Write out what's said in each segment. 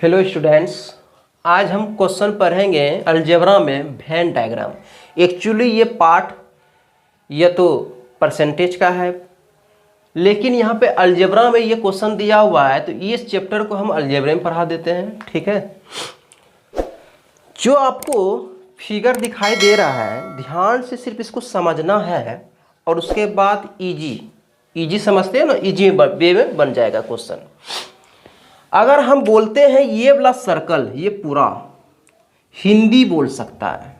Hello students, आज हम question पढ़ेंगे अलजेब्रा में वेन डायग्राम। एक्चुअली ये पार्ट ये तो परसेंटेज का है, लेकिन यहाँ पे अलजेब्रा में ये क्वेश्चन दिया हुआ है तो इस चैप्टर को हम अलजेब्रा में पढ़ा देते हैं। ठीक है, जो आपको फिगर दिखाई दे रहा है ध्यान से सिर्फ इसको समझना है और उसके बाद इजी समझते हैं ना, इजी वे में बन जाएगा क्वेश्चन। अगर हम बोलते हैं ये वाला सर्कल ये पूरा हिंदी बोल सकता है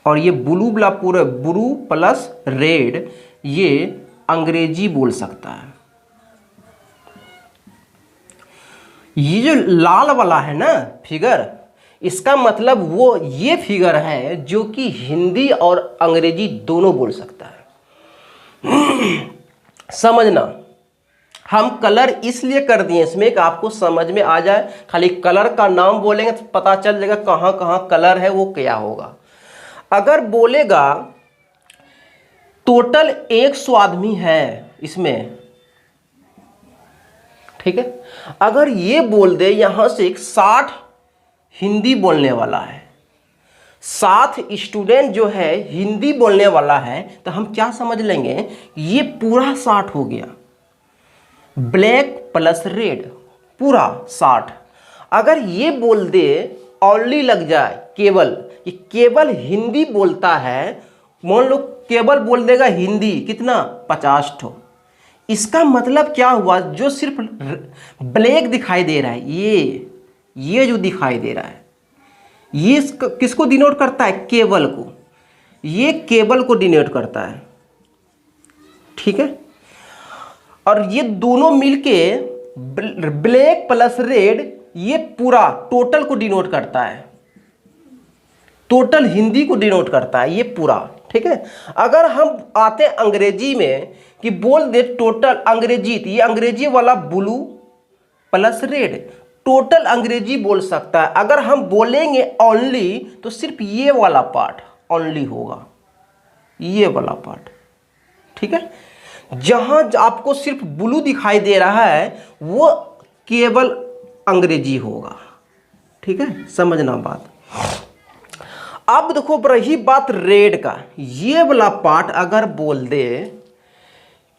और ये ब्लू वाला पूरा ब्लू प्लस रेड ये अंग्रेजी बोल सकता है। ये जो लाल वाला है ना फिगर, इसका मतलब वो ये फिगर है जो कि हिंदी और अंग्रेजी दोनों बोल सकता है। समझना, हम कलर इसलिए कर दिए इसमें कि आपको समझ में आ जाए। खाली कलर का नाम बोलेंगे तो पता चल जाएगा कहाँ कहाँ कलर है, वो क्या होगा। अगर बोलेगा टोटल 100 आदमी है इसमें, ठीक है, अगर ये बोल दे यहां से 60 हिंदी बोलने वाला है, 7 स्टूडेंट जो है हिंदी बोलने वाला है, तो हम क्या समझ लेंगे ये पूरा 60 हो गया, ब्लैक प्लस रेड पूरा 60। अगर ये बोल दे ओनली लग जाए केवल, ये केवल हिंदी बोलता है, मान लो केवल बोल देगा हिंदी कितना 50 ठो, इसका मतलब क्या हुआ जो सिर्फ ब्लैक दिखाई दे रहा है ये जो दिखाई दे रहा है ये किसको डिनोट करता है, केवल को, ये केवल को डिनोट करता है। ठीक है, और ये दोनों मिलके ब्लैक प्लस रेड ये पूरा टोटल को डिनोट करता है, टोटल हिंदी को डिनोट करता है ये पूरा। ठीक है, अगर हम आते हैं अंग्रेजी में कि बोल दे टोटल अंग्रेजी, तो ये अंग्रेजी वाला ब्लू प्लस रेड टोटल अंग्रेजी बोल सकता है। अगर हम बोलेंगे ओनली तो सिर्फ ये वाला पार्ट ओनली होगा, ये वाला पार्ट। ठीक है, जहां आपको सिर्फ ब्लू दिखाई दे रहा है वो केवल अंग्रेजी होगा। ठीक है, समझना बात। अब देखो रही बात रेड का, ये वाला पार्ट अगर बोल दे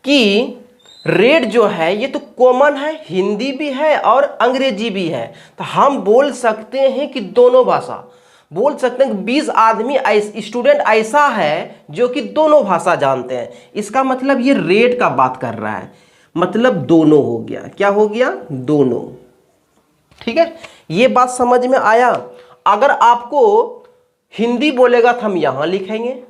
कि रेड जो है ये तो कॉमन है, हिंदी भी है और अंग्रेजी भी है, तो हम बोल सकते हैं कि दोनों भाषा बोल सकते हैं कि 20 आदमी स्टूडेंट ऐसा है जो कि दोनों भाषा जानते हैं। इसका मतलब ये रेड का बात कर रहा है, मतलब दोनों हो गया। क्या हो गया, दोनों। ठीक है, ये बात समझ में आया। अगर आपको हिंदी बोलेगा तो हम यहां लिखेंगे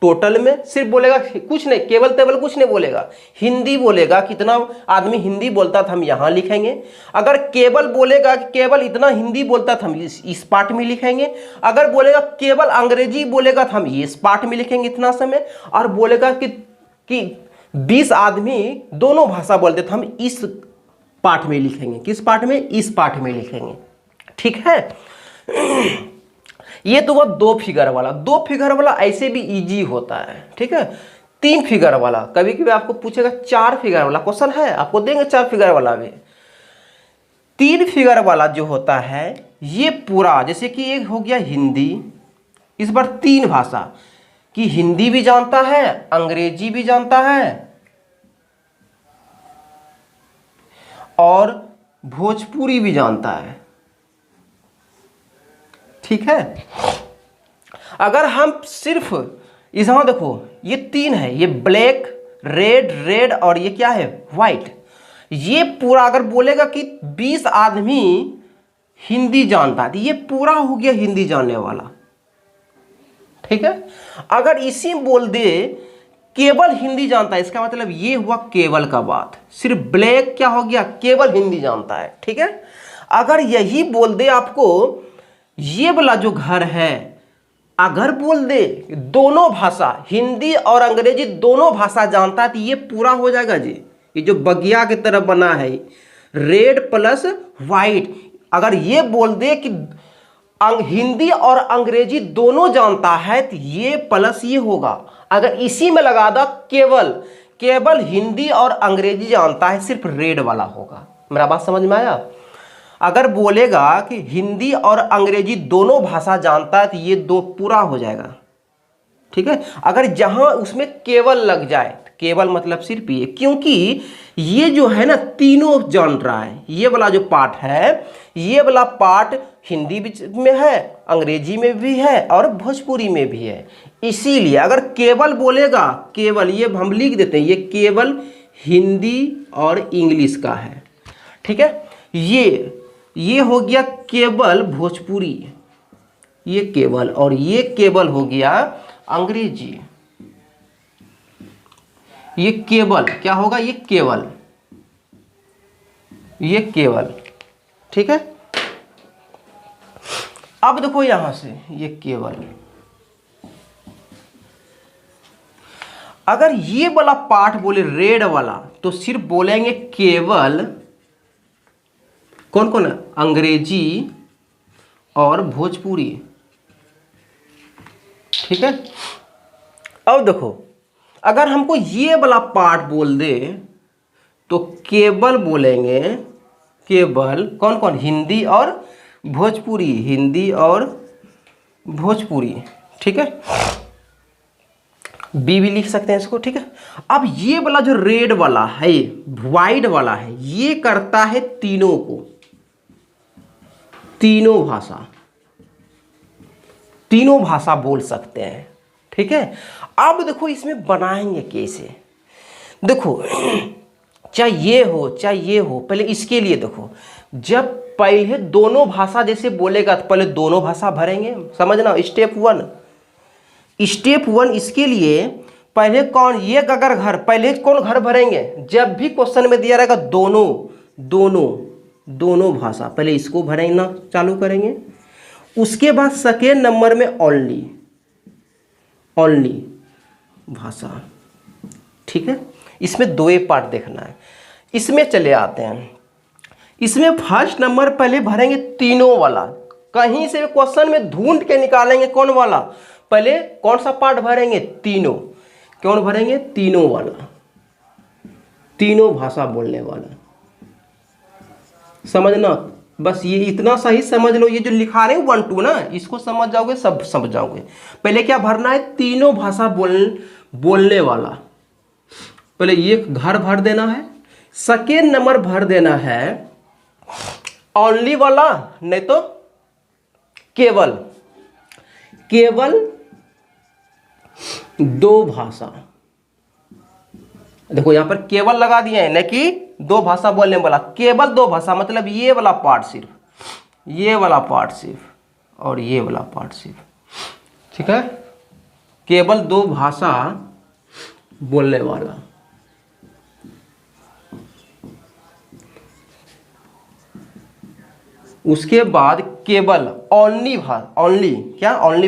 टोटल में, सिर्फ बोलेगा कुछ नहीं, केवल टेबल कुछ नहीं बोलेगा, हिंदी बोलेगा कितना आदमी हिंदी बोलता था हम यहाँ लिखेंगे। अगर केवल बोलेगा कि केवल इतना हिंदी बोलता था हम इस पार्ट में लिखेंगे। अगर बोलेगा केवल अंग्रेजी बोलेगा तो हम इस पार्ट में लिखेंगे इतना समय। और बोलेगा कि 20 आदमी दोनों भाषा बोलते थे हम इस पार्ट में लिखेंगे। किस पार्ट में, इस पार्ट में लिखेंगे। ठीक है, ये तो वो दो फिगर वाला ऐसे भी इजी होता है। ठीक है, 3 फिगर वाला, कभी कभी आपको पूछेगा 4 फिगर वाला क्वेश्चन है, आपको देंगे 4 फिगर वाला भी। 3 फिगर वाला जो होता है ये पूरा, जैसे कि एक हो गया हिंदी, इस बार 3 भाषा कि हिंदी भी जानता है, अंग्रेजी भी जानता है और भोजपुरी भी जानता है। ठीक है, अगर हम सिर्फ यहां देखो ये 3 है, ये ब्लैक रेड और ये क्या है, व्हाइट। ये पूरा अगर बोलेगा कि 20 आदमी हिंदी जानता है तो ये पूरा हो गया हिंदी जानने वाला। ठीक है, अगर इसी बोल दे केवल हिंदी जानता है, इसका मतलब ये हुआ केवल का बात, सिर्फ ब्लैक क्या हो गया, केवल हिंदी जानता है। ठीक है, अगर यही बोल दे आपको ये वाला जो घर है, अगर बोल दे दोनों भाषा हिंदी और अंग्रेजी दोनों भाषा जानता है तो ये पूरा हो जाएगा जी। ये जो बगिया की तरफ बना है रेड प्लस व्हाइट, अगर ये बोल दे कि हिंदी और अंग्रेजी दोनों जानता है तो ये प्लस ये होगा। अगर इसी में लगा दो केवल केवल हिंदी और अंग्रेजी जानता है सिर्फ रेड वाला होगा। मेरा बात समझ में आया? अगर बोलेगा कि हिंदी और अंग्रेजी दोनों भाषा जानता है तो ये दो पूरा हो जाएगा, ठीक है। अगर जहां उसमें केवल लग जाए, केवल मतलब सिर्फ ये, क्योंकि ये जो है ना तीनों जान रहा है। ये वाला जो पार्ट है, ये वाला पार्ट हिंदी में है, अंग्रेजी में भी है और भोजपुरी में भी है। इसीलिए अगर केवल बोलेगा, केवल ये हम लिख देते हैं, ये केवल हिंदी और इंग्लिश का है, ठीक है। ये हो गया केवल भोजपुरी, ये केवल, और ये केवल हो गया अंग्रेजी। ये केवल क्या होगा? ये केवल, ये केवल, ठीक है। अब देखो यहां से ये केवल, अगर ये वाला पार्ट बोले रेड वाला तो सिर्फ बोलेंगे केवल कौन कौन है? अंग्रेजी और भोजपुरी, ठीक है। अब देखो अगर हमको ये वाला पार्ट बोल दे तो केवल बोलेंगे, केवल कौन कौन? हिंदी और भोजपुरी, हिंदी और भोजपुरी, ठीक है। बी भी लिख सकते हैं इसको, ठीक है। अब ये वाला जो रेड वाला है, वाइड वाला है, ये करता है तीनों को, तीनों भाषा बोल सकते हैं, ठीक है। अब देखो इसमें बनाएंगे कैसे, देखो चाहे ये हो, पहले इसके लिए देखो, जब पहले दोनों भाषा जैसे बोलेगा तो पहले दोनों भाषा भरेंगे, समझना। स्टेप वन इसके लिए पहले कौन? ये अगर घर, पहले कौन घर भरेंगे? जब भी क्वेश्चन में दिया रहेगा दोनों भाषा, पहले इसको भरना चालू करेंगे। उसके बाद सेकेंड नंबर में ओनली भाषा, ठीक है। इसमें दो पार्ट देखना है। इसमें चले आते हैं, इसमें फर्स्ट नंबर पहले भरेंगे तीनों वाला, कहीं से क्वेश्चन में ढूंढ के निकालेंगे कौन वाला, पहले कौन सा पार्ट भरेंगे? तीनों। कौन भरेंगे? तीनों वाला, तीनों भाषा बोलने वाला, समझना। बस ये इतना सही समझ लो, ये जो लिखा रहे हैं 1 2 ना, इसको समझ जाओगे, सब समझ जाओगे। पहले क्या भरना है? तीनों भाषा बोलने वाला, पहले ये घर भर देना है। सेकेंड नंबर भर देना है ओनली वाला, नहीं तो केवल दो भाषा। देखो यहां पर केवल लगा दिए हैं, नहीं कि दो भाषा बोलने वाला, केवल दो भाषा मतलब ये वाला पार्ट सिर्फ, ये वाला पार्ट सिर्फ और ये वाला पार्ट सिर्फ, ठीक है। केवल दो भाषा बोलने वाला। उसके बाद केवल ओनली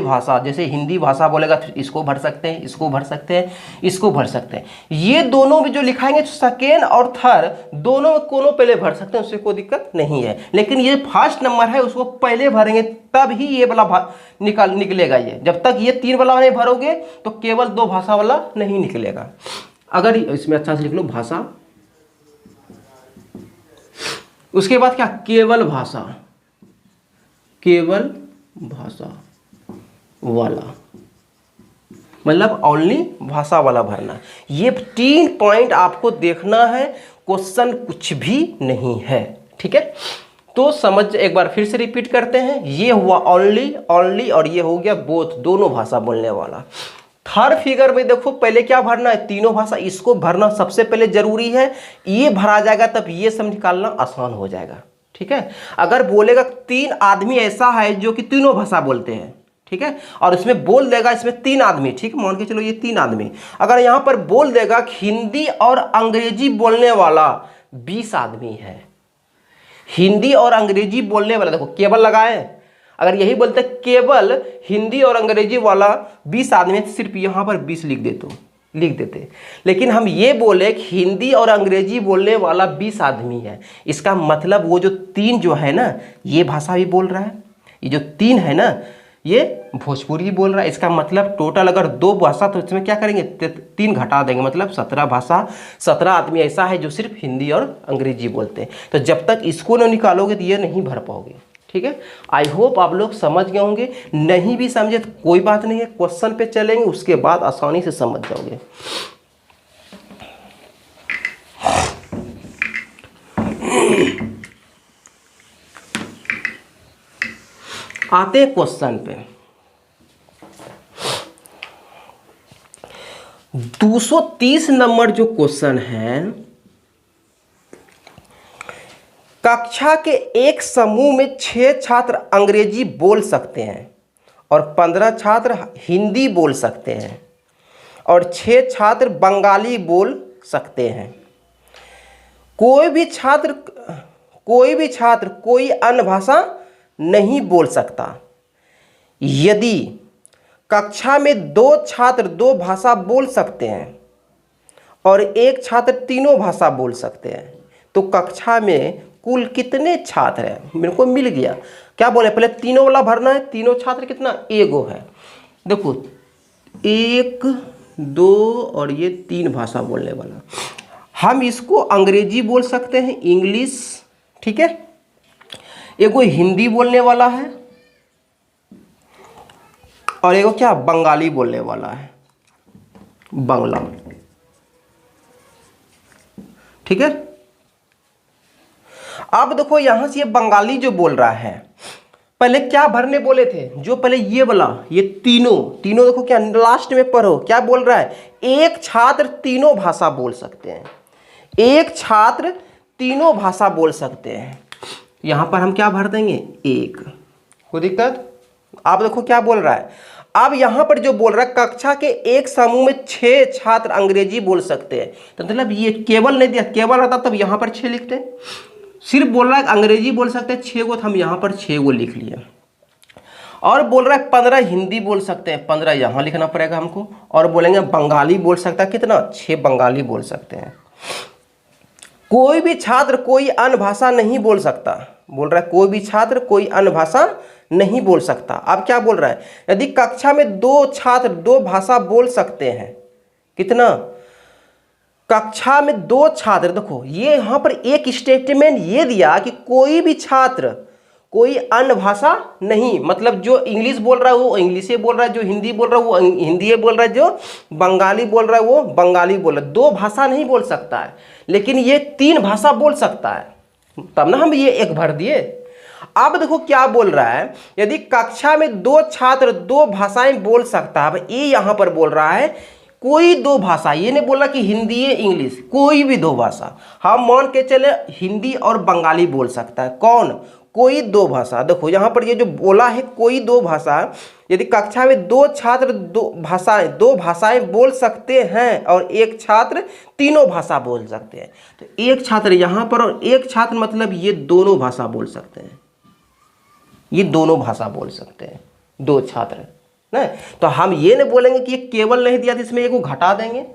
भाषा, जैसे हिंदी भाषा बोलेगा तो इसको भर सकते हैं, इसको भर सकते हैं, इसको भर सकते हैं। ये दोनों भी जो लिखाएंगे सेकेंड और थर्ड दोनों कोनो पहले भर सकते हैं, उससे कोई दिक्कत नहीं है। लेकिन ये फर्स्ट नंबर है उसको पहले भरेंगे, तब ही ये वाला निकलेगा। ये जब तक ये 3 वाला नहीं भरोगे तो केवल 2 भाषा वाला नहीं निकलेगा। अगर इसमें अच्छा से लिख लो भाषा, उसके बाद क्या? केवल भाषा वाला, मतलब ओनली भाषा वाला भरना। ये 3 पॉइंट आपको देखना है, क्वेश्चन कुछ भी नहीं है, ठीक है। तो समझ, एक बार फिर से रिपीट करते हैं। ये हुआ ओनली और ये हो गया बोथ, दोनों भाषा बोलने वाला। थर्ड फिगर में देखो पहले क्या भरना है? तीनों भाषा, इसको भरना सबसे पहले जरूरी है। ये भरा जाएगा तब ये सब निकालना आसान हो जाएगा, ठीक है। अगर बोलेगा 3 आदमी ऐसा है जो कि तीनों भाषा बोलते हैं, ठीक है, और इसमें बोल देगा इसमें 3 आदमी, ठीक, मान के चलो ये 3 आदमी। अगर यहां पर बोल देगा कि हिंदी और अंग्रेजी बोलने वाला 20 आदमी है, हिंदी और अंग्रेजी बोलने वाला, देखो केवल लगाए, अगर यही बोलते केवल हिंदी और अंग्रेजी वाला 20 आदमी है, सिर्फ यहां पर 20 लिख देते। लेकिन हम ये बोले कि हिंदी और अंग्रेजी बोलने वाला 20 आदमी है, इसका मतलब वो जो 3 जो है ना, ये भाषा भी बोल रहा है, ये जो 3 है ना, ये भोजपुरी ही बोल रहा है। इसका मतलब टोटल अगर 2 भाषा तो इसमें क्या करेंगे 3 घटा देंगे, मतलब 17 भाषा। 17 आदमी ऐसा है जो सिर्फ हिंदी और अंग्रेजी बोलते हैं। तो जब तक इसको ना निकालोगे तो ये नहीं भर पाओगे। ठीक है, आई होप आप लोग समझ गए होंगे। नहीं भी समझे तो कोई बात नहीं है, क्वेश्चन पे चलेंगे, उसके बाद आसानी से समझ जाओगे। आते हैं क्वेश्चन पे। 230 नंबर जो क्वेश्चन है, कक्षा के एक समूह में 6 छात्र अंग्रेजी बोल सकते हैं और 15 छात्र हिंदी बोल सकते हैं और 6 छात्र बंगाली बोल सकते हैं। कोई भी छात्र कोई अन्य भाषा नहीं बोल सकता। यदि कक्षा में 2 छात्र 2 भाषा बोल सकते हैं और 1 छात्र तीनों भाषा बोल सकते हैं तो कक्षा में कुल कितने छात्र हैं? मेरे को मिल गया। क्या बोले, पहले तीनों वाला भरना है। तीनों छात्र कितना, एगो है। देखो 1 2 और ये 3 भाषा बोलने वाला। हम इसको अंग्रेजी बोल सकते हैं, इंग्लिश, ठीक है। एगो हिंदी बोलने वाला है और एगो क्या, बंगाली बोलने वाला है, बांग्ला। ठीक है। अब देखो यहां से ये बंगाली जो बोल रहा है, पहले क्या भरने बोले थे, जो पहले ये वाला, ये तीनों देखो क्या लास्ट में पढ़ो क्या बोल रहा है, 1 छात्र तीनों भाषा बोल सकते हैं। 1 छात्र तीनों भाषा बोल सकते हैं। यहां पर हम क्या भर देंगे, 1। कोई दिक्कत? आप देखो क्या बोल रहा है। अब यहां पर जो बोल रहा है, कक्षा के एक समूह में 6 छात्र अंग्रेजी बोल सकते हैं, तो मतलब ये केवल नहीं दिया, केवल रहता तब यहां पर 6 लिखते। सिर्फ बोल रहा है अंग्रेजी बोल सकते हैं 6 गो, तो हम यहां पर 6 गो लिख लिए। और बोल रहा है 15 हिंदी बोल सकते हैं, 15 यहां लिखना पड़ेगा हमको। और बोलेंगे बंगाली बोल सकता है, कितना, 6 बंगाली बोल सकते हैं। कोई भी छात्र कोई अन्य भाषा नहीं बोल सकता। बोल रहा है कोई भी छात्र कोई अन्य भाषा नहीं बोल सकता। अब क्या बोल रहा है, यदि कक्षा में 2 छात्र 2 भाषा बोल सकते हैं, कितना, कक्षा में 2 छात्र, देखो ये यहां पर एक स्टेटमेंट ये दिया कि कोई भी छात्र कोई अन्य भाषा नहीं, मतलब जो इंग्लिश बोल रहा है वो इंग्लिश बोल रहा है, जो हिंदी बोल रहा है वो हिंदी बोल रहा है, जो बंगाली बोल रहा है वो बंगाली बोल रहा है। 2 भाषा नहीं बोल सकता है, लेकिन ये 3 भाषा बोल सकता है, तब ना हम ये 1 भर दिए। अब देखो क्या बोल रहा है, यदि कक्षा में 2 छात्र 2 भाषाएं बोल सकता है। ये यहां पर बोल रहा है कोई 2 भाषा, ये नहीं बोला कि हिंदी है इंग्लिश, कोई भी 2 भाषा। हम मान के चले हिंदी और बंगाली बोल सकता है। कौन, कोई 2 भाषा। देखो यहाँ पर ये जो बोला है कोई 2 भाषा, यदि कक्षा में 2 छात्र 2 भाषाएं बोल सकते हैं और 1 छात्र तीनों भाषा बोल सकते हैं, तो 1 छात्र यहाँ पर और 1 छात्र मतलब ये दोनों भाषा बोल सकते हैं, ये दोनों भाषा बोल सकते हैं 2 छात्र ना। तो हम ये नहीं बोलेंगे कि ये केवल नहीं दिया तो इसमें एक घटा देंगे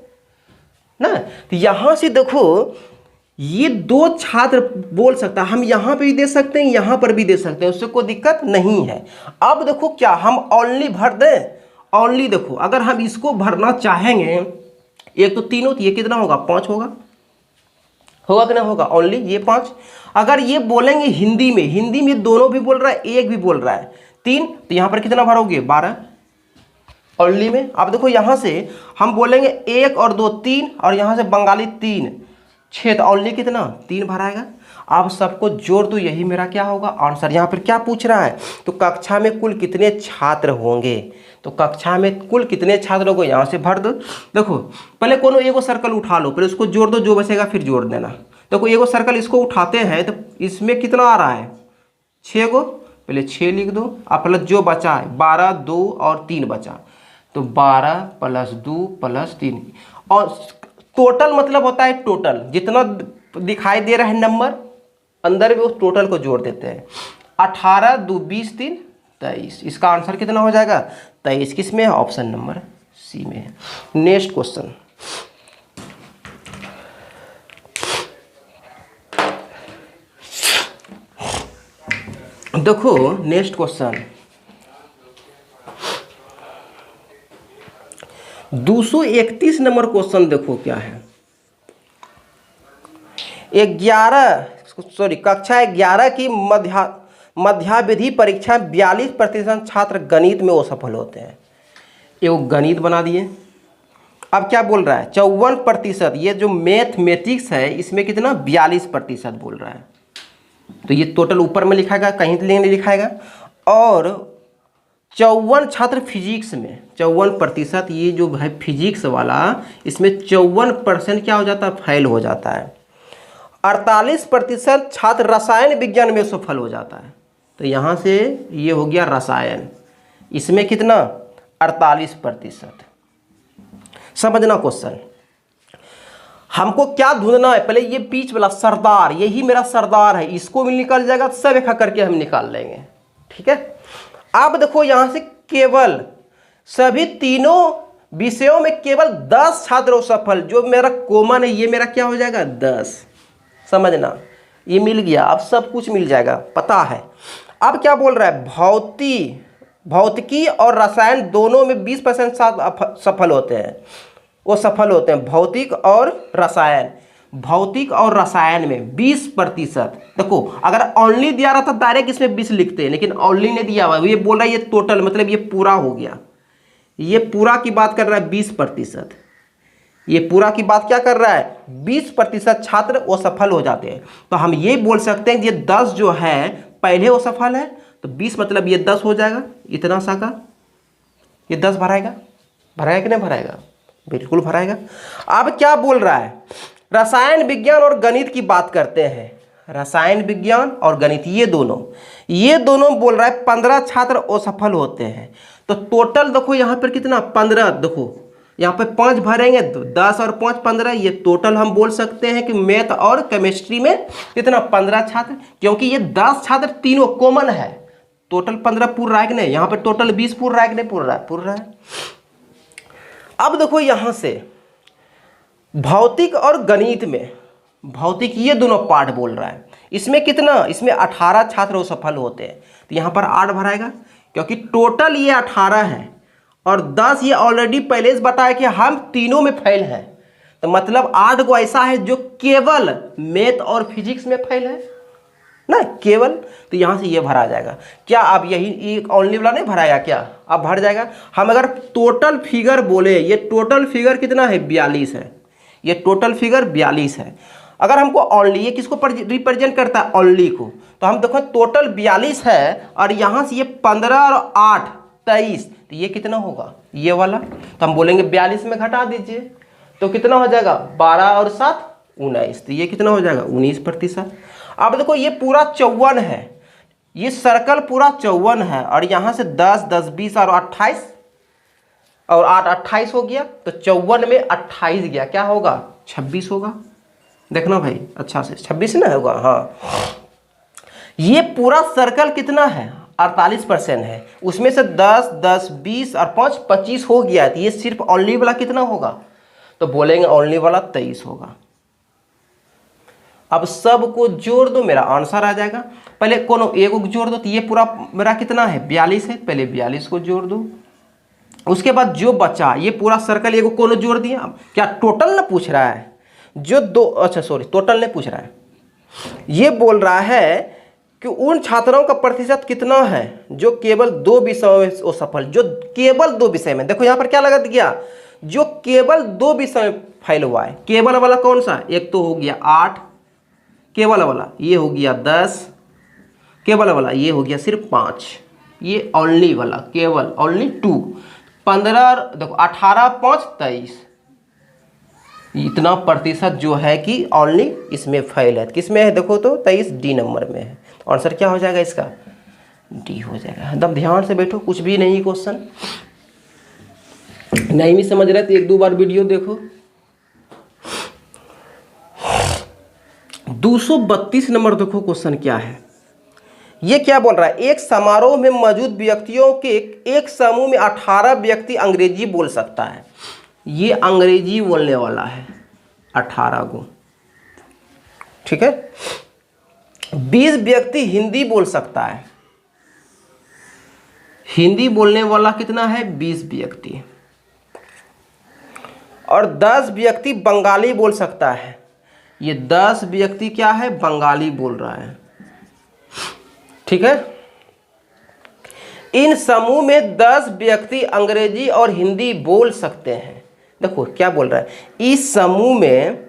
ना। तो यहाँ से देखो ये 2 छात्र बोल सकता है, हम यहाँ पे भी दे सकते हैं, यहाँ पर भी दे सकते हैं, उससे कोई दिक्कत नहीं है। अब देखो क्या हम ओनली भर दें, ओनली देखो अगर हम इसको भरना चाहेंगे, एक तो तीनों, तो ये कितना होगा, 5 होगा कि नहीं होगा, ओनली ये 5। अगर ये बोलेंगे हिंदी में दोनों भी बोल रहा है, एक भी बोल रहा है, 3, तो यहाँ पर कितना भरोगे, 12 ओनली में। अब देखो यहाँ से हम बोलेंगे 1 और 2 3, और यहाँ से बंगाली 3 6, तो ओनली कितना, 3 भराएगा। अब सबको जोड़ दो, यही मेरा क्या होगा आंसर। यहाँ पर क्या पूछ रहा है, तो कक्षा में कुल कितने छात्र होंगे, तो कक्षा में कुल कितने छात्र होंगे यहाँ से भर दो। देखो पहले कोनो एगो सर्कल उठा लो, पहले उसको जोड़ दो, जो बचेगा फिर जोड़ देना। देखो एगो सर्कल इसको उठाते हैं तो इसमें कितना आ रहा है, 6 गो, पहले 6 लिख दो। अब प्लस जो बचा है 12 2 और 3 बचा, तो 12 + 2 + 3, और टोटल मतलब होता है टोटल, जितना दिखाई दे रहा है नंबर अंदर में उस टोटल को जोड़ देते हैं। 18 2 20 3 23, इसका आंसर कितना हो जाएगा, 23। किस में है, ऑप्शन नंबर सी में है। नेक्स्ट क्वेश्चन, देखो नेक्स्ट क्वेश्चन, 231 नंबर क्वेश्चन देखो क्या है। 11 कक्षा 11 की मध्यावधि परीक्षा 42% छात्र गणित में असफल होते हैं। ये वो गणित बना दिए। अब क्या बोल रहा है 54%, ये जो मैथमेटिक्स है इसमें कितना 42% बोल रहा है। तो ये टोटल ऊपर में लिखाएगा, कहीं नहीं लिखाएगा। और 54 छात्र फिजिक्स में, 54%, ये जो है फिजिक्स वाला, इसमें 54% क्या हो जाता है, फेल हो जाता है। 48% छात्र रसायन विज्ञान में सफल हो जाता है। तो यहाँ से ये हो गया रसायन, इसमें कितना 48%। समझना क्वेश्चन। हमको क्या ढूंढना है, पहले ये बीच वाला सरदार, यही मेरा सरदार है, इसको भी निकल जाएगा, सब रेखा करके हम निकाल लेंगे। ठीक है। अब देखो यहां से केवल सभी तीनों विषयों में केवल 10 छात्र सफल, जो मेरा कॉमन है ये मेरा क्या हो जाएगा 10। समझना, ये मिल गया, अब सब कुछ मिल जाएगा, पता है। अब क्या बोल रहा है भौतिकी और रसायन दोनों में 20% सफल होते हैं, वो सफल होते हैं। भौतिक और रसायन में 20%। देखो अगर ओनली दिया रहा था डायरेक्ट इसमें 20 लिखते हैं, लेकिन ओनली ने दिया हुआ, ये बोल रहा है ये टोटल, मतलब ये पूरा हो गया, ये पूरा की बात कर रहा है 20%। ये पूरा की बात क्या कर रहा है 20% छात्र वो सफल हो जाते हैं। तो हम ये बोल सकते हैं कि ये 10 जो है पहले वो सफल है, तो 20 मतलब ये 10 हो जाएगा, इतना सा का ये 10 भराएगा कि नहीं भराएगा, बिल्कुल भराएगा। अब क्या बोल रहा है रसायन विज्ञान और गणित की बात करते हैं। रसायन विज्ञान और गणित ये दोनों बोल रहा है 15 छात्र असफल होते हैं। तो टोटल देखो यहाँ पर कितना 15, देखो यहाँ पे 5 भरेंगे तो 10 और 5 15, ये टोटल हम बोल सकते हैं कि मैथ और केमिस्ट्री में कितना 15 छात्र, क्योंकि ये 10 छात्र तीनों कॉमन है। टोटल 15 पूरा रहा है कि नहीं, यहाँ पे टोटल 20 पूरा रहा है कि नहीं, पूरा रहा है। अब देखो यहां से भौतिक और गणित में, भौतिक ये दोनों पार्ट बोल रहा है, इसमें कितना, इसमें 18 छात्र सफल होते हैं। तो यहां पर 8 भराएगा, क्योंकि टोटल ये 18 है और 10 ये ऑलरेडी पहले से बताया कि हम तीनों में फेल हैं। तो मतलब 8 को ऐसा है जो केवल मैथ और फिजिक्स में फेल है ना, केवल। तो यहां से ये भरा जाएगा। क्या अब यही ओनली वाला नहीं भराएगा क्या, अब भर जाएगा। हम अगर टोटल फिगर बोले, ये टोटल फिगर कितना है 42 है, ये टोटल फिगर 42 है। अगर हमको ओनली, ये किसको रिप्रेजेंट करता है ओनली को, तो हम देखो टोटल 42 है और यहां से ये 15 और 8 23, तो ये कितना होगा ये वाला, तो हम बोलेंगे 42 में घटा दीजिए, तो कितना हो जाएगा 12 और 7 19, तो ये कितना हो जाएगा 19%। अब देखो ये पूरा 54 है, ये सर्कल पूरा 54 है, और यहाँ से 10 10 20 और 28 और 8 28 हो गया, तो 54 में 28 गया, क्या होगा 26 होगा। देखना भाई अच्छा से, 26 ना होगा, हाँ। ये पूरा सर्कल कितना है 48% है, उसमें से 10 10 20 और 5 25 हो गया, तो ये सिर्फ ओनली वाला कितना होगा, तो बोलेंगे ओनली वाला 23 होगा। अब सबको जोड़ दो, मेरा आंसर आ जाएगा। पहले कोनो एक को जोड़ दो, तो ये पूरा मेरा कितना है 42 है, पहले 42 को जोड़ दो। उसके बाद जो बचा ये पूरा सर्कल एक को कोनो जोड़ दिया। क्या टोटल ना पूछ रहा है, जो दो, अच्छा सॉरी टोटल नहीं पूछ रहा है, ये बोल रहा है कि उन छात्रों का प्रतिशत कितना है जो केवल 2 विषयों में सफल, जो केवल 2 विषय में, देखो यहाँ पर क्या लगा दिया, जो केवल 2 विषय में फेल हुआ है। केवल वाला कौन सा, एक तो हो गया 8, केवल वाला ये हो गया 10, केवल वाला ये हो गया सिर्फ 5, ये ओनली वाला केवल ओनली 2, 15 देखो 18 5 23, इतना प्रतिशत जो है कि ओनली इसमें फेल है। किसमें है देखो तो 23 डी नंबर में है। आंसर क्या हो जाएगा इसका, डी हो जाएगा। एकदम ध्यान से बैठो, कुछ भी नहीं क्वेश्चन नहीं भी समझ रहे तो 1-2 बार वीडियो देखो। 232 नंबर देखो क्वेश्चन क्या है। ये क्या बोल रहा है, एक समारोह में मौजूद व्यक्तियों के एक समूह में 18 व्यक्ति अंग्रेजी बोल सकता है। ये अंग्रेजी बोलने वाला है 18 को, ठीक है। 20 व्यक्ति हिंदी बोल सकता है, हिंदी बोलने वाला कितना है 20 व्यक्ति। और 10 व्यक्ति बंगाली बोल सकता है। ये 10 व्यक्ति क्या है, बंगाली बोल रहा है, ठीक है। इन समूह में 10 व्यक्ति अंग्रेजी और हिंदी बोल सकते हैं। देखो क्या बोल रहा है, इस समूह में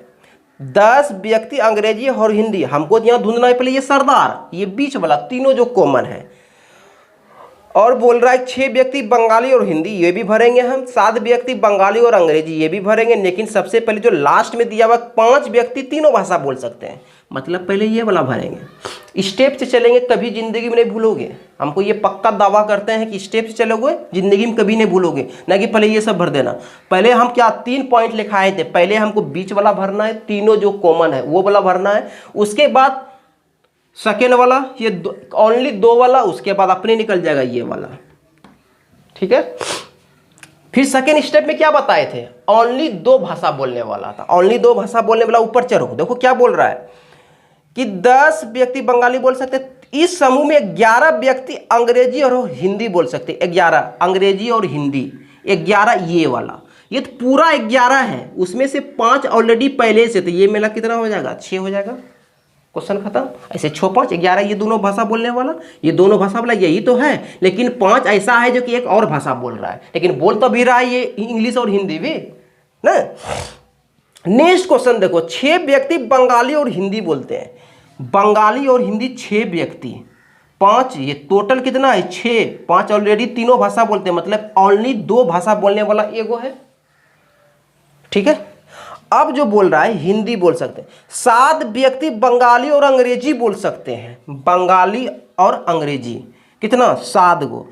10 व्यक्ति अंग्रेजी और हिंदी, हमको यहाँ ढूंढना है पहले ये सरदार, ये बीच वाला, तीनों जो कॉमन है। और बोल रहा है 6 व्यक्ति बंगाली और हिंदी, ये भी भरेंगे हम। 7 व्यक्ति बंगाली और अंग्रेजी, ये भी भरेंगे। लेकिन सबसे पहले जो लास्ट में दिया हुआ 5 व्यक्ति तीनों भाषा बोल सकते हैं, मतलब पहले ये वाला भरेंगे। स्टेप से चलेंगे कभी जिंदगी में नहीं भूलोगे, हमको ये पक्का दावा करते हैं कि स्टेप से चलोगे जिंदगी में कभी नहीं भूलोगे, ना कि पहले ये सब भर देना। पहले हम क्या 3 पॉइंट लिखाए थे, पहले हमको बीच वाला भरना है, तीनों जो कॉमन है वो वाला भरना है। उसके बाद सेकेंड वाला ये ओनली 2 वाला, उसके बाद अपने निकल जाएगा ये वाला, ठीक है। फिर सेकेंड स्टेप में क्या बताए थे, ओनली 2 भाषा बोलने वाला था, ओनली 2 भाषा बोलने वाला। ऊपर चढ़ो, देखो क्या बोल रहा है कि 10 व्यक्ति बंगाली बोल सकते हैं। इस समूह में 11 व्यक्ति अंग्रेजी और हिंदी बोल सकते हैं। 11 अंग्रेजी और हिंदी, 11 ये वाला, ये तो पूरा 11 है। उसमें से 5 ऑलरेडी पहले से थे, ये मेरा कितना हो जाएगा, 6 हो जाएगा। क्वेश्चन खत्म। ऐसे 6 5 11, ये दोनों भाषा बोलने वाला, ये दोनों भाषा वाला यही तो है। लेकिन 5 ऐसा है जो कि एक और भाषा बोल रहा है, लेकिन बोल तो भी रहा है ये इंग्लिश और हिंदी भी ना। नेक्स्ट क्वेश्चन देखो, 6 व्यक्ति बंगाली और हिंदी बोलते हैं। बंगाली और हिंदी 6 व्यक्ति, 5 ये टोटल कितना है, 6। 5 ऑलरेडी तीनों भाषा बोलते हैं, मतलब ओनली 2 भाषा बोलने वाला एगो है, ठीक है। अब जो बोल रहा है हिंदी बोल सकते हैं। 7 व्यक्ति बंगाली और अंग्रेजी बोल सकते हैं। बंगाली और अंग्रेजी कितना, 7 गो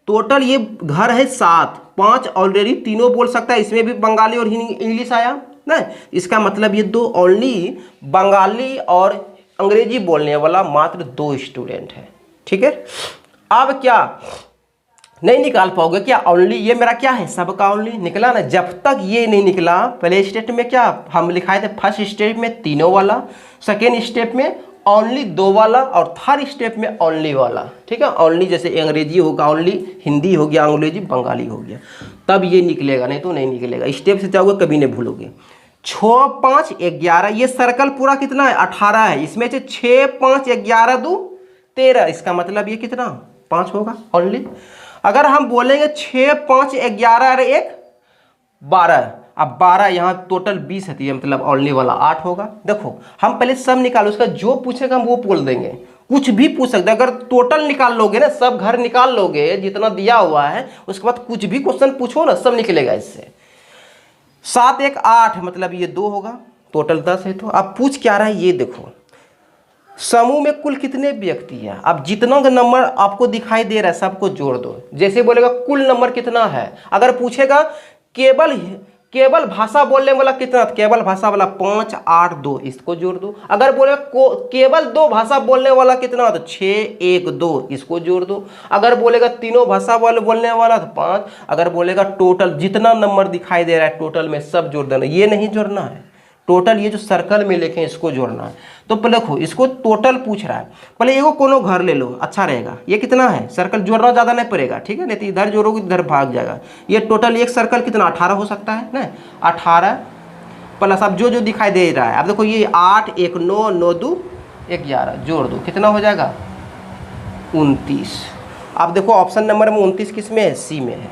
टोटल, ये घर है 7। 5 ऑलरेडी तीनों बोल सकता है, इसमें भी बंगाली और इंग्लिश आया ना। इसका मतलब ये 2 ओनली बंगाली और अंग्रेजी बोलने वाला मात्र 2 स्टूडेंट है, ठीक है। अब क्या नहीं निकाल पाओगे क्या, ओनली ये मेरा क्या है, सबका ओनली निकला ना। जब तक ये नहीं निकला, पहले स्टेप में क्या हम लिखाए थे, फर्स्ट स्टेप में तीनों वाला, सेकेंड स्टेप में ओनली 2 वाला, और थर्ड स्टेप में ओनली वाला, ठीक है। ओनली जैसे अंग्रेजी होगा ओनली, हिंदी हो गया अंग्रेजी, बंगाली हो गया, तब ये निकलेगा, नहीं तो नहीं निकलेगा। स्टेप से जाओगे कभी नहीं भूलोगे। 6 5 11, ये सर्कल पूरा कितना है, 18 है। इसमें से 6 5 11 2 13, इसका मतलब ये कितना 5 होगा ओनली। अगर हम बोलेंगे 6 5 11 और 1 12, अब 12 यहाँ टोटल 20 है, तो ये मतलब ओनली वाला 8 होगा। देखो हम पहले सब निकालो, उसका जो पूछेगा हम वो बोल देंगे, कुछ भी पूछ सकते हैं। अगर टोटल निकाल लोगे ना, सब घर निकाल लोगे जितना दिया हुआ है, उसके बाद कुछ भी क्वेश्चन पूछो ना, सब निकलेगा इससे। 7 1 8, मतलब ये 2 होगा, टोटल 10 है। तो अब पूछ क्या रहा है ये देखो, समूह में कुल कितने व्यक्ति हैं। अब जितना का नंबर आपको दिखाई दे रहा है सबको जोड़ दो। जैसे बोलेगा कुल नंबर कितना है, अगर पूछेगा केवल भाषा बोलने वाला कितना, केवल भाषा वाला 5 8 2, इसको जोड़ दो। अगर बोलेगा केवल 2 भाषा बोलने वाला कितना, तो 6 1 2, इसको जोड़ दो। अगर बोलेगा तीनों भाषा वाले बोलने वाला तो 5। अगर बोलेगा टोटल जितना नंबर दिखाई दे रहा है टोटल में सब जोड़ देना, ये नहीं जोड़ना है, टोटल ये जो सर्कल में लिखे इसको जोड़ना है। तो पहले देखो इसको टोटल पूछ रहा है, पहले एगो कोनो घर ले लो, अच्छा रहेगा। ये कितना है, सर्कल जोड़ना ज़्यादा नहीं पड़ेगा, ठीक है, नहीं तो इधर जोड़ोगे इधर भाग जाएगा। ये टोटल एक सर्कल कितना 18 हो सकता है ना, 18 प्लस अब जो जो दिखाई दे रहा है। अब देखो ये 8 1 9 9 2 11, जोड़ दो कितना हो जाएगा 29। अब देखो ऑप्शन नंबर में 29 किस में है, सी में है।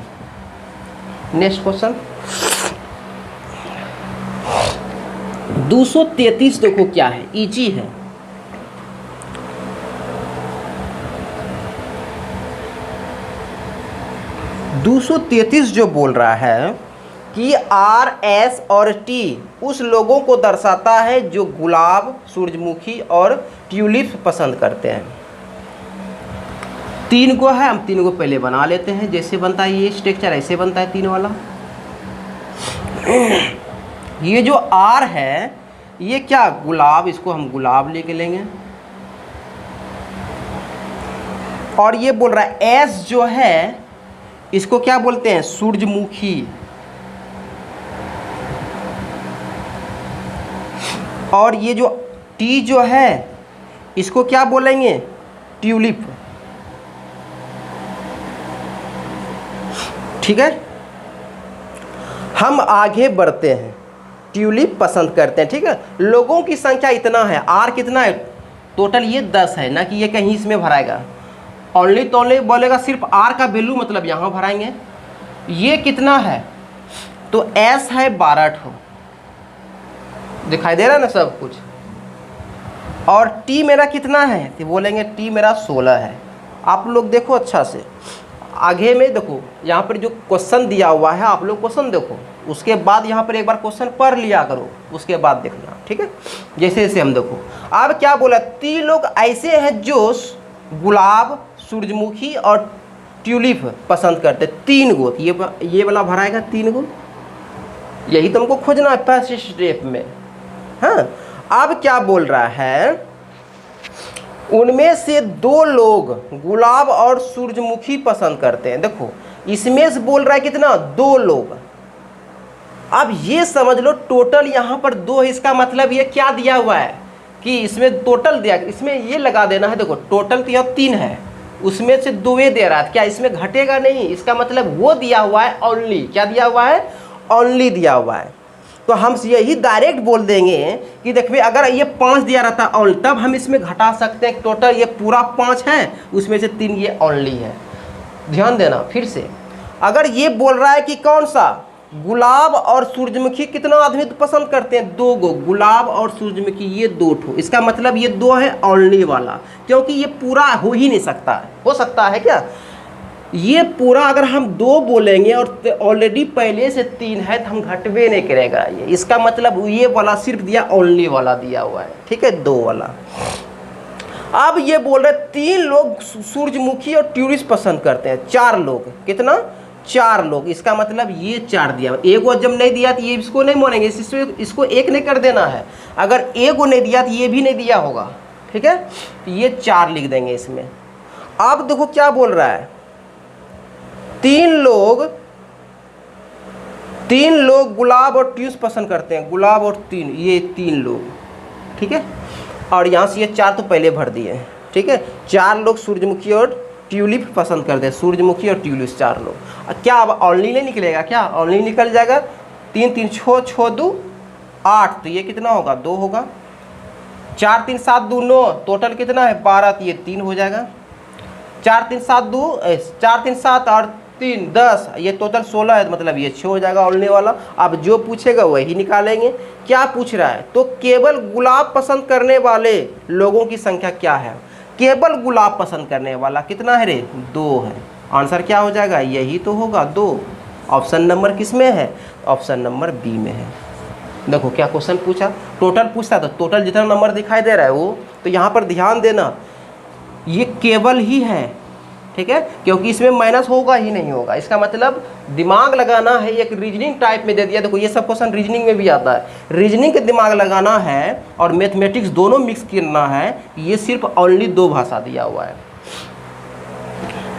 नेक्स्ट क्वेश्चन 233 देखो क्या है, इजी है। जो बोल रहा है कि R S और T उस लोगों को दर्शाता है जो गुलाब, सूरजमुखी और ट्यूलिप पसंद करते हैं। 3 को है, हम 3 को पहले बना लेते हैं। जैसे बनता है ये स्ट्रक्चर, ऐसे बनता है 3 वाला। ये जो R है ये क्या, गुलाब, इसको हम गुलाब लेके लेंगे। और ये बोल रहा है S जो है इसको क्या बोलते हैं, सूरजमुखी। और ये जो T जो है इसको क्या बोलेंगे, ट्यूलिप, ठीक है। हम आगे बढ़ते हैं, ट्यूलिप पसंद करते हैं। ठीक है, लोगों की संख्या इतना है, आर कितना है टोटल, ये 10 है ना कि ये कहीं इसमें भराएगा, ओनली तो ओनली बोलेगा सिर्फ आर का वैल्यू मतलब यहाँ भराएंगे। ये कितना है तो एस है 12 ठो, दिखाई दे रहा है ना सब कुछ। और टी मेरा कितना है तो बोलेंगे टी मेरा 16 है। आप लोग देखो अच्छा से आगे में देखो, यहाँ पर जो क्वेश्चन दिया हुआ है आप लोग क्वेश्चन देखो, उसके बाद यहाँ पर एक बार क्वेश्चन पढ़ लिया करो, उसके बाद देखना। ठीक है, जैसे जैसे हम देखो अब क्या बोला, 3 लोग ऐसे हैं जो गुलाब, सूरजमुखी और ट्यूलिप पसंद करते, 3 गो। ये वाला भराएगा 3 गो, यही तुमको खोजना है फर्स्ट स्टेप में। हाँ, अब क्या बोल रहा है, उनमें से 2 लोग गुलाब और सूरजमुखी पसंद करते हैं। देखो इसमें से बोल रहा है कितना, 2 लोग। अब ये समझ लो टोटल यहाँ पर 2 है, इसका मतलब ये क्या दिया हुआ है कि इसमें टोटल दिया, इसमें ये लगा देना है। देखो टोटल तो यहाँ 3 है, उसमें से 2 दे रहा है, क्या इसमें घटेगा नहीं, इसका मतलब वो दिया हुआ है ओनली, क्या दिया हुआ है, ओनली दिया हुआ है। तो हम यही डायरेक्ट बोल देंगे कि देखिए अगर ये 5 दिया रहता ओनली, तब हम इसमें घटा सकते हैं, टोटल ये पूरा 5 है, उसमें से 3 ये ओनली है। ध्यान देना फिर से, अगर ये बोल रहा है कि कौन सा गुलाब और सूरजमुखी कितना आदमी तो पसंद करते हैं, 2 गो गुलाब और सूरजमुखी, ये 2 ठो, इसका मतलब ये 2 है ओनली वाला, क्योंकि ये पूरा हो ही नहीं सकता है। हो सकता है क्या, ये पूरा अगर हम 2 बोलेंगे और ऑलरेडी पहले से 3 है तो हम घटवे नहीं करेगा ये, इसका मतलब ये वाला सिर्फ दिया ओनली वाला दिया हुआ है। ठीक है, 2 वाला। अब ये बोल रहे 3 लोग सूरजमुखी और ट्यूलिप पसंद करते हैं, 4 लोग, कितना, 4 लोग, इसका मतलब ये 4 दिया। एक वो जब नहीं दिया तो ये इसको नहीं मानेंगे, इसको 1 नहीं कर देना है, अगर 1 को नहीं दिया तो ये भी नहीं दिया होगा। ठीक है, तो ये 4 लिख देंगे इसमें। अब देखो क्या बोल रहा है, 3 लोग गुलाब और ट्यूलिप पसंद करते हैं, गुलाब और 3, ये 3 लोग। ठीक है, और यहाँ से ये 4 तो पहले भर दिए हैं। ठीक है, 4 लोग सूरजमुखी और ट्यूलिप पसंद करते हैं, सूरजमुखी और ट्यूलिप 4 लोग। क्या अब ओनली नहीं निकलेगा, क्या ओनली निकल जाएगा, 3 3 6 2 8, तो ये कितना होगा, 2 होगा। 4 3 7 2 9, टोटल कितना है 12, तो ये 3 हो जाएगा। 4 3 7 2 4 3 7 और 3 10, ये टोटल 16 है, मतलब ये 6 हो जाएगा ओनली वाला। अब जो पूछेगा वही निकालेंगे। क्या पूछ रहा है, तो केवल गुलाब पसंद करने वाले लोगों की संख्या क्या है, केवल गुलाब पसंद करने वाला कितना है रे, 2 है। आंसर क्या हो जाएगा, यही तो होगा 2। ऑप्शन नंबर किस में है, ऑप्शन नंबर बी में है। देखो क्या क्वेश्चन पूछा, टोटल पूछता, तो टोटल जितना नंबर दिखाई दे रहा है वो, तो यहाँ पर ध्यान देना ये केवल ही है। ठीक है, क्योंकि इसमें माइनस होगा ही नहीं होगा, इसका मतलब दिमाग लगाना है, एक रीजनिंग टाइप में दे दिया। देखो ये सब क्वेश्चन रीजनिंग में भी आता है, रीजनिंग के दिमाग लगाना है और मैथमेटिक्स दोनों मिक्स करना है। ये सिर्फ ओनली 2 भाषा दिया हुआ है,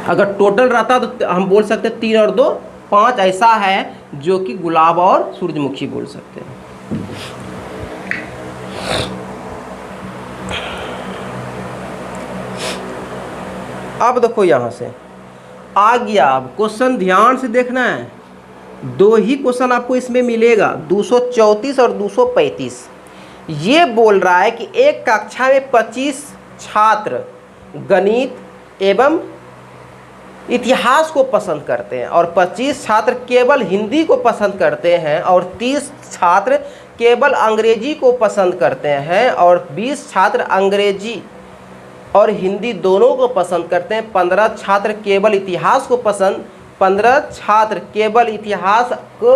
अगर टोटल रहता तो हम बोल सकते 3 और 2 5, ऐसा है जो कि गुलाब और सूरजमुखी बोल सकते हैं। अब देखो यहाँ से आ गया, अब क्वेश्चन ध्यान से देखना है, 2 ही क्वेश्चन आपको इसमें मिलेगा, 234 और 235। ये बोल रहा है कि एक कक्षा में 25 छात्र गणित एवं इतिहास को पसंद करते हैं और 25 छात्र केवल हिंदी को पसंद करते हैं और 30 छात्र केवल अंग्रेजी को पसंद करते हैं और 20 छात्र अंग्रेजी और हिंदी दोनों को पसंद करते हैं। 15 छात्र केवल इतिहास को पसंद, 15 छात्र केवल इतिहास को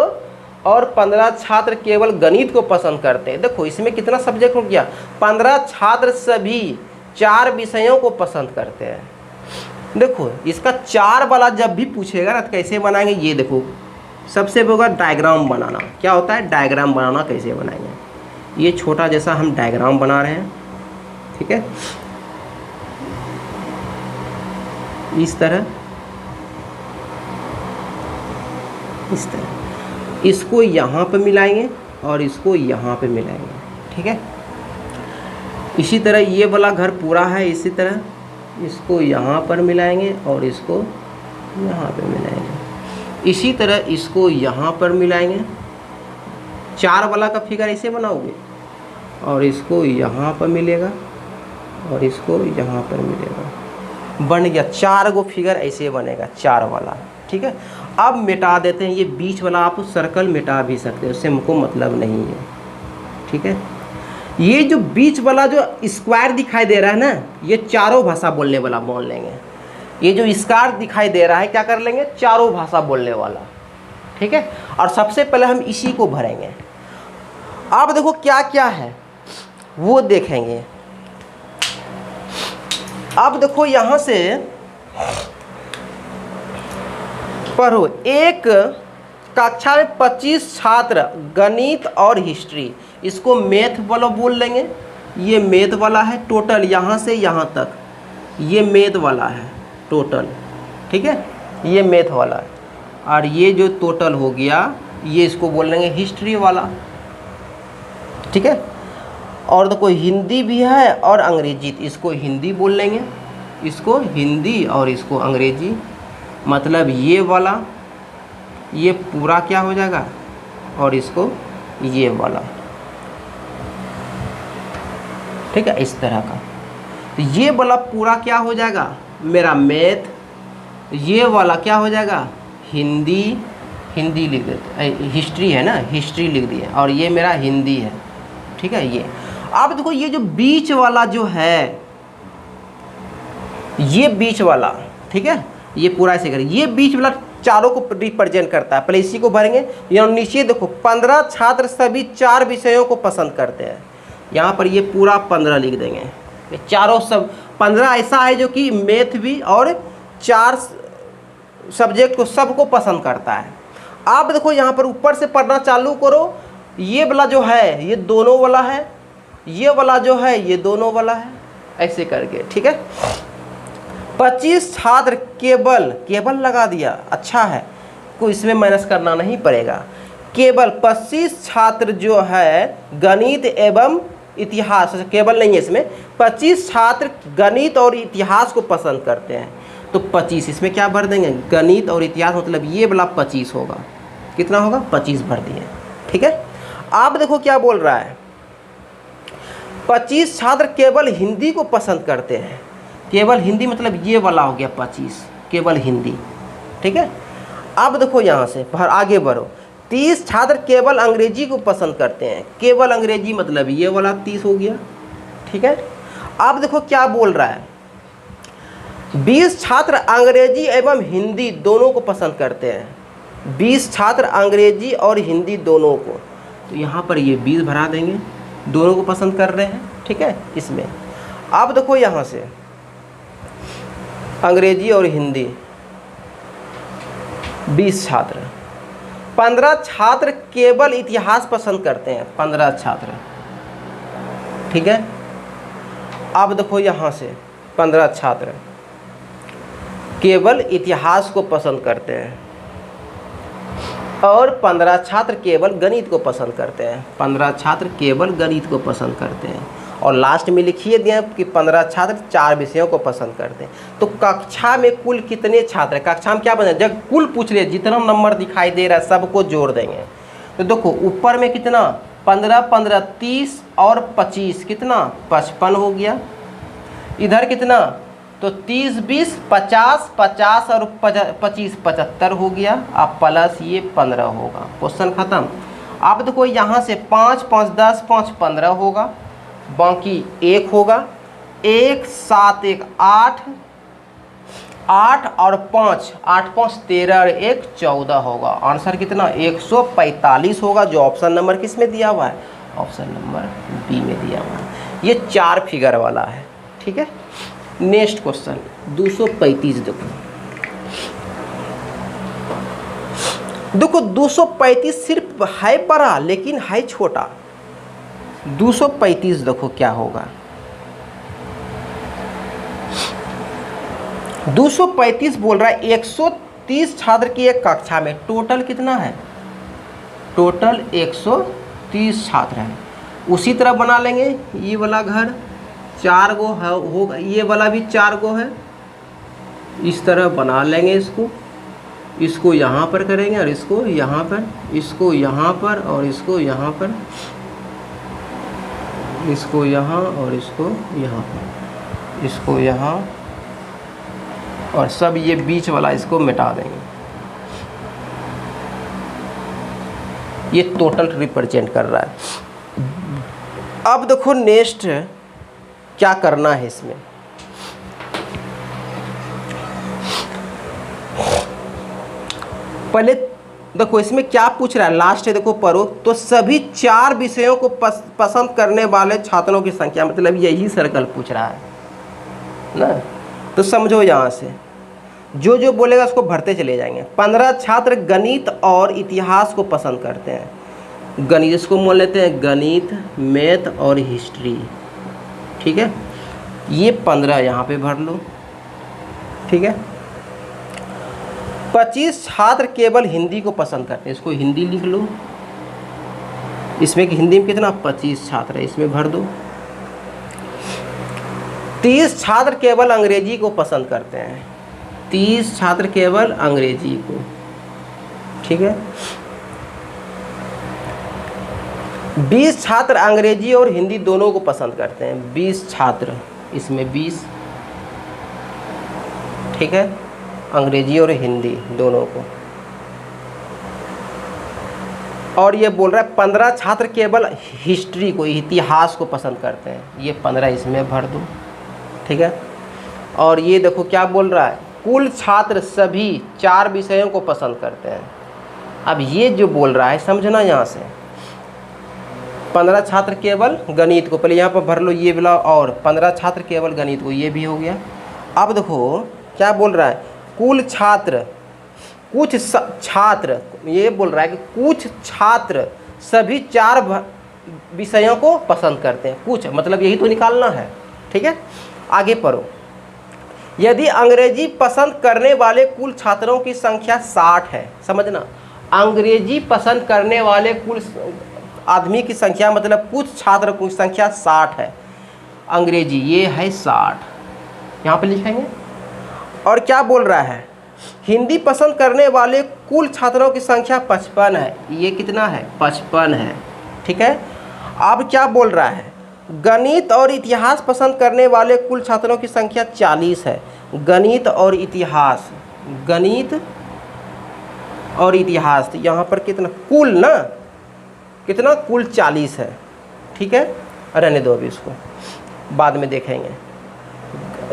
और 15 छात्र केवल गणित को पसंद करते हैं। देखो इसमें कितना सब्जेक्ट हो गया, 15 छात्र सभी 4 विषयों को पसंद करते हैं। देखो इसका 4 वाला जब भी पूछेगा ना तो कैसे बनाएंगे, ये देखो सबसे होगा डायग्राम बनाना। क्या होता है डायग्राम बनाना, कैसे बनाएंगे, ये छोटा जैसा हम डायग्राम बना रहे हैं। ठीक है, इस तरह इसको यहाँ पे मिलाएंगे और इसको यहाँ पे मिलाएंगे। ठीक है, इसी तरह ये वाला घर पूरा है, इसी तरह इसको यहाँ पर मिलाएंगे और इसको यहाँ पे मिलाएंगे। इसी तरह इसको यहाँ पर मिलाएंगे, 4 वाला का फिगर ऐसे बनाओगे और इसको यहाँ पर मिलेगा और इसको यहाँ पर मिलेगा, बन गया 4 गो फिगर ऐसे बनेगा 4 वाला। ठीक है, अब मिटा देते हैं ये बीच वाला, आप सर्कल मिटा भी सकते हैं, उससे हमको मतलब नहीं है। ठीक है, ये जो बीच वाला जो स्क्वायर दिखाई दे रहा है ना, ये चारों भाषा बोलने वाला बोल लेंगे। ये जो स्क्वायर दिखाई दे रहा है क्या कर लेंगे, चारों भाषा बोलने वाला। ठीक है, और सबसे पहले हम इसी को भरेंगे। अब देखो क्या क्या है वो देखेंगे। अब देखो यहाँ से पढ़ो, एक कक्षा में 25 छात्र गणित और हिस्ट्री, इसको मैथ वाला बोल लेंगे। ये मैथ वाला है टोटल, यहाँ से यहाँ तक ये मैथ वाला है टोटल। ठीक है, ये मैथ वाला है, और ये जो टोटल हो गया ये इसको बोल लेंगे हिस्ट्री वाला। ठीक है, और देखो हिंदी भी है और अंग्रेजी, इसको हिंदी बोल लेंगे, इसको हिंदी और इसको अंग्रेजी। मतलब ये वाला ये पूरा क्या हो जाएगा और इसको ये वाला। ठीक है, इस तरह का। तो ये वाला पूरा क्या हो जाएगा मेरा मैथ, ये वाला क्या हो जाएगा हिंदी, हिंदी लिख देते, हिस्ट्री है ना, हिस्ट्री लिख दिए, और ये मेरा हिंदी है। ठीक है, ये अब देखो ये जो बीच वाला जो है, ये बीच वाला, ठीक है, ये पूरा ऐसे करें, ये बीच वाला चारों को रिप्रेजेंट करता है। पहले इसी को भरेंगे। यहाँ नीचे देखो 15 छात्र सभी 4 विषयों को पसंद करते हैं, यहाँ पर ये पूरा 15 लिख देंगे। ये चारों सब 15 ऐसा है जो कि मैथ भी और 4 सब्जेक्ट को सबको पसंद करता है। आप देखो यहाँ पर ऊपर से पढ़ना चालू करो, ये वाला जो है ये दोनों वाला है, ये वाला जो है ये दोनों वाला है, ऐसे करके। ठीक है, 25 छात्र केवल लगा दिया, अच्छा है, कोई इसमें माइनस करना नहीं पड़ेगा। केवल 25 छात्र जो है गणित एवं इतिहास, केवल नहीं है इसमें, 25 छात्र गणित और इतिहास को पसंद करते हैं। तो 25 इसमें क्या भर देंगे, गणित और इतिहास, मतलब ये वाला 25 होगा। कितना होगा 25 भर दिए। ठीक है, आप देखो क्या बोल रहा है, 25 छात्र केवल हिंदी को पसंद करते हैं। केवल हिंदी मतलब ये वाला हो गया 25, केवल हिंदी। ठीक है, अब देखो यहाँ से आगे बढ़ो, 30 छात्र केवल अंग्रेजी को पसंद करते हैं। केवल अंग्रेजी मतलब ये वाला 30 हो गया। ठीक है, अब देखो क्या बोल रहा है, 20 छात्र अंग्रेजी एवं हिंदी दोनों को पसंद करते हैं। 20 छात्र अंग्रेजी और हिंदी दोनों को, तो यहाँ पर ये 20 भरा देंगे, दोनों को पसंद कर रहे हैं। ठीक है, इसमें अब देखो यहाँ से अंग्रेजी और हिंदी 20 छात्र, 15 छात्र केवल इतिहास पसंद करते हैं, 15 छात्र। ठीक है, अब देखो यहाँ से 15 छात्र केवल इतिहास को पसंद करते हैं और 15 छात्र केवल गणित को पसंद करते हैं। 15 छात्र केवल गणित को पसंद करते हैं, और लास्ट में लिखिए दिया कि 15 छात्र 4 विषयों को पसंद करते हैं। तो कक्षा में कुल कितने छात्र हैं, कक्षा में क्या बने, जब कुल पूछ ले जितना नंबर दिखाई दे रहा है सबको जोड़ देंगे। तो देखो ऊपर में कितना 15 15 30 और 25 कितना 55 हो गया। इधर कितना, तो 30 20 50 50 और 25 75 हो गया। अब प्लस ये 15 होगा। क्वेश्चन खत्म। अब देखो यहाँ से 5 5 10 5 15 होगा, बाकी 1 होगा, 1 7 1 8 8 और 5 8 5 13 और 1 14 होगा। आंसर कितना 145 होगा, जो ऑप्शन नंबर किस में दिया हुआ है, ऑप्शन नंबर बी में दिया हुआ है। ये 4 फिगर वाला है। ठीक है, नेक्स्ट क्वेश्चन 235। देखो 235 सिर्फ है बड़ा लेकिन है छोटा। 235 देखो क्या होगा, 235 बोल रहा है 130 छात्र की एक कक्षा में टोटल कितना है, टोटल 130 छात्र हैं। उसी तरह बना लेंगे, ये वाला घर 4 गो है होगा, ये वाला भी 4 गो है, इस तरह बना लेंगे इसको। इसको यहाँ पर करेंगे और इसको यहाँ पर, इसको यहाँ पर और इसको यहाँ पर, इसको यहाँ और इसको यहाँ पर, इसको यहाँ, और सब ये बीच वाला इसको मिटा देंगे। ये टोटल रिप्रेजेंट कर रहा है। अब देखो नेक्स्ट क्या करना है इसमें। पहले देखो इसमें क्या पूछ रहा है, लास्ट है देखो पढ़ो तो सभी 4 विषयों को पसंद करने वाले छात्रों की संख्या, मतलब यही सर्कल पूछ रहा है ना। तो समझो यहाँ से जो जो बोलेगा उसको भरते चले जाएंगे। 15 छात्र गणित और इतिहास को पसंद करते हैं। गणित इसको मान लेते हैं गणित, मैथ और हिस्ट्री, ठीक है। ये 15 यहाँ पे भर लो, ठीक है। 25 छात्र केवल हिंदी को पसंद करते हैं, इसको हिंदी लिख लो। इसमें कि हिंदी में कितना 25 छात्र है, इसमें भर दो। 30 छात्र केवल अंग्रेजी को पसंद करते हैं, 30 छात्र केवल अंग्रेजी को, ठीक है। 20 छात्र अंग्रेजी और हिंदी दोनों को पसंद करते हैं, 20 छात्र, इसमें 20, ठीक है, अंग्रेजी और हिंदी दोनों को। और ये बोल रहा है 15 छात्र केवल हिस्ट्री को, इतिहास को पसंद करते हैं, ये 15 इसमें भर दो, ठीक है। और ये देखो क्या बोल रहा है, कुल छात्र सभी 4 विषयों को पसंद करते हैं। अब ये जो बोल रहा है समझना यहाँ से, 15 छात्र केवल गणित को, पहले यहाँ पर भर लो ये वाला, और 15 छात्र केवल गणित को, ये भी हो गया। अब देखो क्या बोल रहा है, कुल छात्र, कुछ छात्र, ये बोल रहा है कि कुछ छात्र सभी 4 विषयों को पसंद करते हैं, कुछ मतलब यही तो निकालना है, ठीक है। आगे पढ़ो। यदि अंग्रेजी पसंद करने वाले कुल छात्रों की संख्या 60 है, समझना, अंग्रेजी पसंद करने वाले कुल आदमी की संख्या मतलब कुछ छात्र की संख्या 60 है, अंग्रेजी ये है 60, यहाँ पे लिखेंगे। और क्या बोल रहा है, हिंदी पसंद करने वाले कुल छात्रों की संख्या 55 है, ये कितना है 55 है, ठीक है। अब क्या बोल रहा है, गणित और इतिहास पसंद करने वाले कुल छात्रों की संख्या 40 है, गणित और इतिहास, गणित और इतिहास, तो यहाँ पर कितना कुल ना, कितना कुल 40 है, ठीक है। रहने दो अभी इसको, बाद में देखेंगे।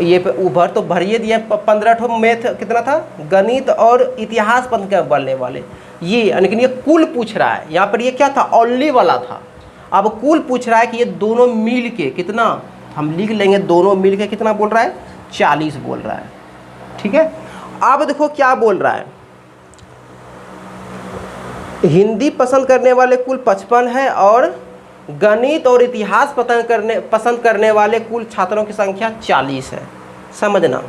ये उभर तो भरिए दिए 15 ठो, मैथ कितना था, गणित और इतिहास पसंद करने वाले, ये लेकिन ये कुल पूछ रहा है, यहाँ पर ये क्या था ओनली वाला था, अब कुल पूछ रहा है कि ये दोनों मिल के कितना, हम लिख लेंगे दोनों मिल के कितना बोल रहा है 40 बोल रहा है, ठीक है। अब देखो क्या बोल रहा है, हिंदी पसंद करने वाले कुल 55 है और गणित और इतिहास पसंद करने वाले कुल छात्रों की संख्या 40 है, समझना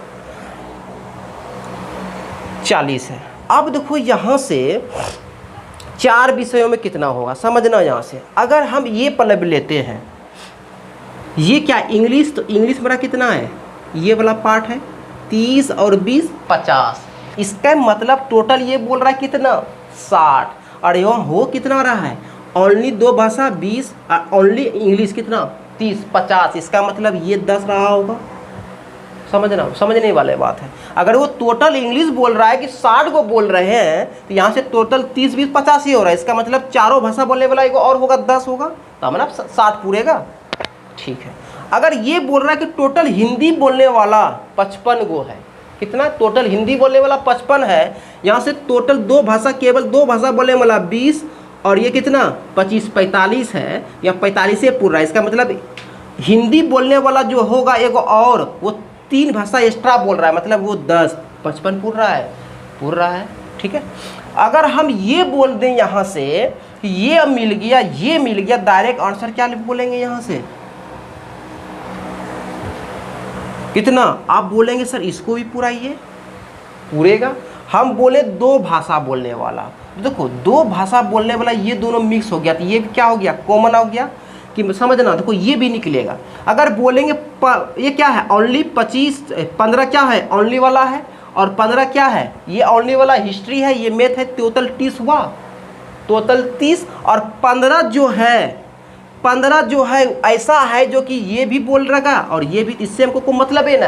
40 है। अब देखो यहाँ से 4 विषयों में कितना होगा, समझना यहाँ से। अगर हम ये पलब लेते हैं, ये क्या इंग्लिश, तो इंग्लिश मेरा कितना है, ये वाला पार्ट है 30 और 20 50, इसका मतलब टोटल ये बोल रहा है कितना 60, और यहाँ हो कितना रहा है ओनली 2 भाषा 20, ओनली इंग्लिश कितना 30 50, इसका मतलब ये 10 रहा होगा, समझना, समझने वाले बात है। अगर वो टोटल इंग्लिश बोल रहा है कि 60 को बोल रहे हैं, तो यहाँ से टोटल 30 20 50 ही हो रहा है, इसका मतलब चारों भाषा बोलने वाला एक और होगा 10 होगा, तो मतलब 60 पूरेगा, ठीक है। अगर ये बोल रहा है कि टोटल हिंदी बोलने वाला 55 गो है, कितना टोटल हिंदी बोलने वाला 55 है, यहाँ से टोटल 2 भाषा केवल 2 भाषा बोलने वाला 20, और ये कितना 25 45 है, या 45 से पूरा है, इसका मतलब हिंदी बोलने वाला जो होगा एक और वो 3 भाषा एक्स्ट्रा बोल रहा है, मतलब वो 10 55 पूर रहा है, ठीक है। अगर हम ये बोल दें यहाँ से ये मिल गया, ये मिल गया, डायरेक्ट आंसर क्या बोलेंगे यहाँ से कितना, आप बोलेंगे सर इसको भी पूराइए, पूरेगा। हम बोले 2 भाषा बोलने वाला, देखो 2 भाषा बोलने वाला ये दोनों मिक्स हो गया, तो ये क्या हो गया कॉमन हो गया कि समझना, देखो ये भी निकलेगा। अगर बोलेंगे ये क्या है ओनली 15 क्या है ओनली वाला है, और 15 क्या है, ये ओनली वाला हिस्ट्री है, ये मैथ है, टोटल 30 हुआ, टोटल 30। और 15 जो है ऐसा है जो कि ये भी बोल रहा और ये भी, इससे हमको कोई मतलब है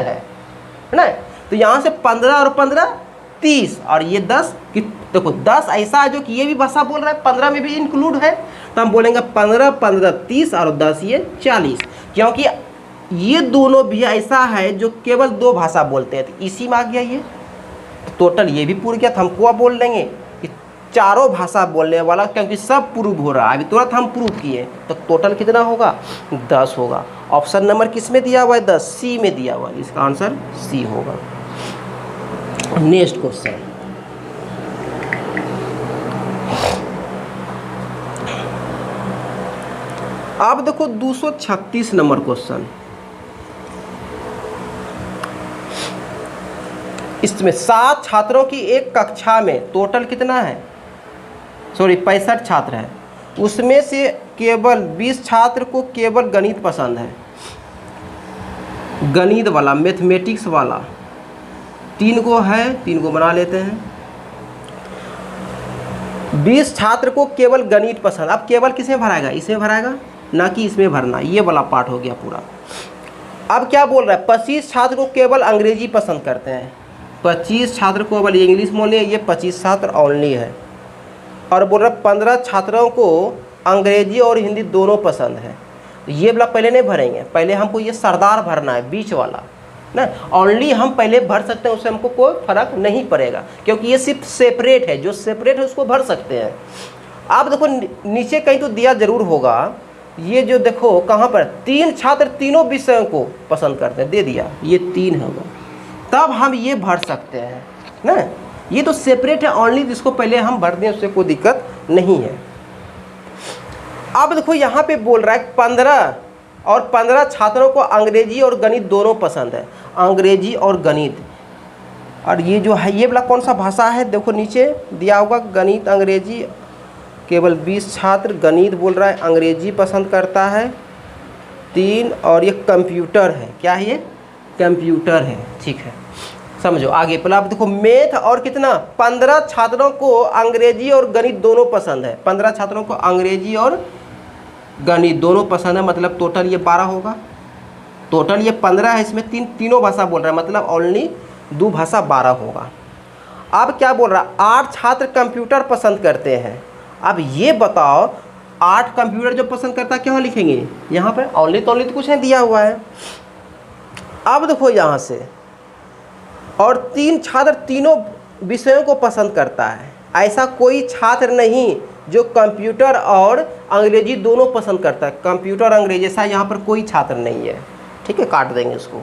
ना। तो यहाँ से 15 और 15 30 और ये 10 कि देखो 10 ऐसा है जो कि ये भी भाषा बोल रहा है, 15 में भी इंक्लूड है, तो हम बोलेंगे 15 15 30 और 10 ये 40, क्योंकि ये दोनों भी ऐसा है जो केवल 2 भाषा बोलते हैं, तो इसी में आ गया ये, तो टोटल ये भी पूरा गया। तो हमको अब बोल देंगे कि चारों भाषा बोलने वाला, क्योंकि सब प्रूव हो रहा है, अभी तुरंत हम प्रूव किए, तो टोटल कितना होगा, 10 होगा। ऑप्शन नंबर किस में दिया हुआ है, 10, सी में दिया हुआ है, इसका आंसर सी होगा। नेक्स्ट क्वेश्चन, अब देखो 236 नंबर क्वेश्चन। इसमें 7 छात्रों की एक कक्षा में टोटल कितना है, 65 छात्र हैं, उसमें से केवल 20 छात्र को केवल गणित पसंद है, गणित वाला, मैथमेटिक्स वाला। 3 को है, 3 को बना लेते हैं। 20 छात्र को केवल गणित पसंद, अब केवल किसमें भराएगा, इसमें भराएगा, ना कि इसमें भरना, ये वाला पार्ट हो गया पूरा। अब क्या बोल रहा है, 25 छात्र को केवल अंग्रेजी पसंद करते हैं, 25 छात्र को केवल इंग्लिश बोले, ये 25 छात्र ओनली है। और बोल रहा है 15 छात्रों को अंग्रेजी और हिंदी दोनों पसंद है, तो ये वाला पहले नहीं भरेंगे, पहले हमको ये सरदार भरना है, बीच वाला ना, ओनली हम पहले भर सकते हैं, उससे हमको कोई फर्क नहीं पड़ेगा, क्योंकि ये सिर्फ सेपरेट है, जो सेपरेट है उसको भर सकते हैं। आप देखो नीचे कहीं तो दिया जरूर होगा, ये जो देखो कहाँ पर, 3 छात्र तीनों विषयों को पसंद करते हैं, दे दिया, ये 3 होगा, तब हम ये भर सकते हैं ना, ये तो सेपरेट है ओनली, जिसको पहले हम भर दें उससे कोई दिक्कत नहीं है। अब देखो यहाँ पे बोल रहा है 15 छात्रों को अंग्रेजी और गणित दोनों पसंद है, अंग्रेजी और गणित। और ये जो है ये वाला कौन सा भाषा है, देखो नीचे दिया होगा, गणित अंग्रेजी, केवल 20 छात्र गणित बोल रहा है, अंग्रेजी पसंद करता है 3, और ये कंप्यूटर है, क्या है ये, कंप्यूटर है, ठीक है, समझो आगे। पहले आप देखो मैथ और कितना, 15 छात्रों को अंग्रेजी और गणित दोनों पसंद है, 15 छात्रों को अंग्रेजी और गणित दोनों पसंद है, मतलब टोटल ये 12 होगा, टोटल ये 15 है, इसमें तीनों भाषा बोल रहा है, मतलब ओनली 2 भाषा 12 होगा। अब क्या बोल रहा है, 8 छात्र कंप्यूटर पसंद करते हैं। अब ये बताओ 8 कंप्यूटर जो पसंद करता है क्या लिखेंगे, यहाँ पर ओनली तो कुछ नहीं दिया हुआ है। अब देखो यहाँ से, और 3 छात्र तीनों विषयों को पसंद करता है, ऐसा कोई छात्र नहीं जो कंप्यूटर और अंग्रेजी दोनों पसंद करता है, कंप्यूटर अंग्रेजी ऐसा यहाँ पर कोई छात्र नहीं है, ठीक है, काट देंगे इसको,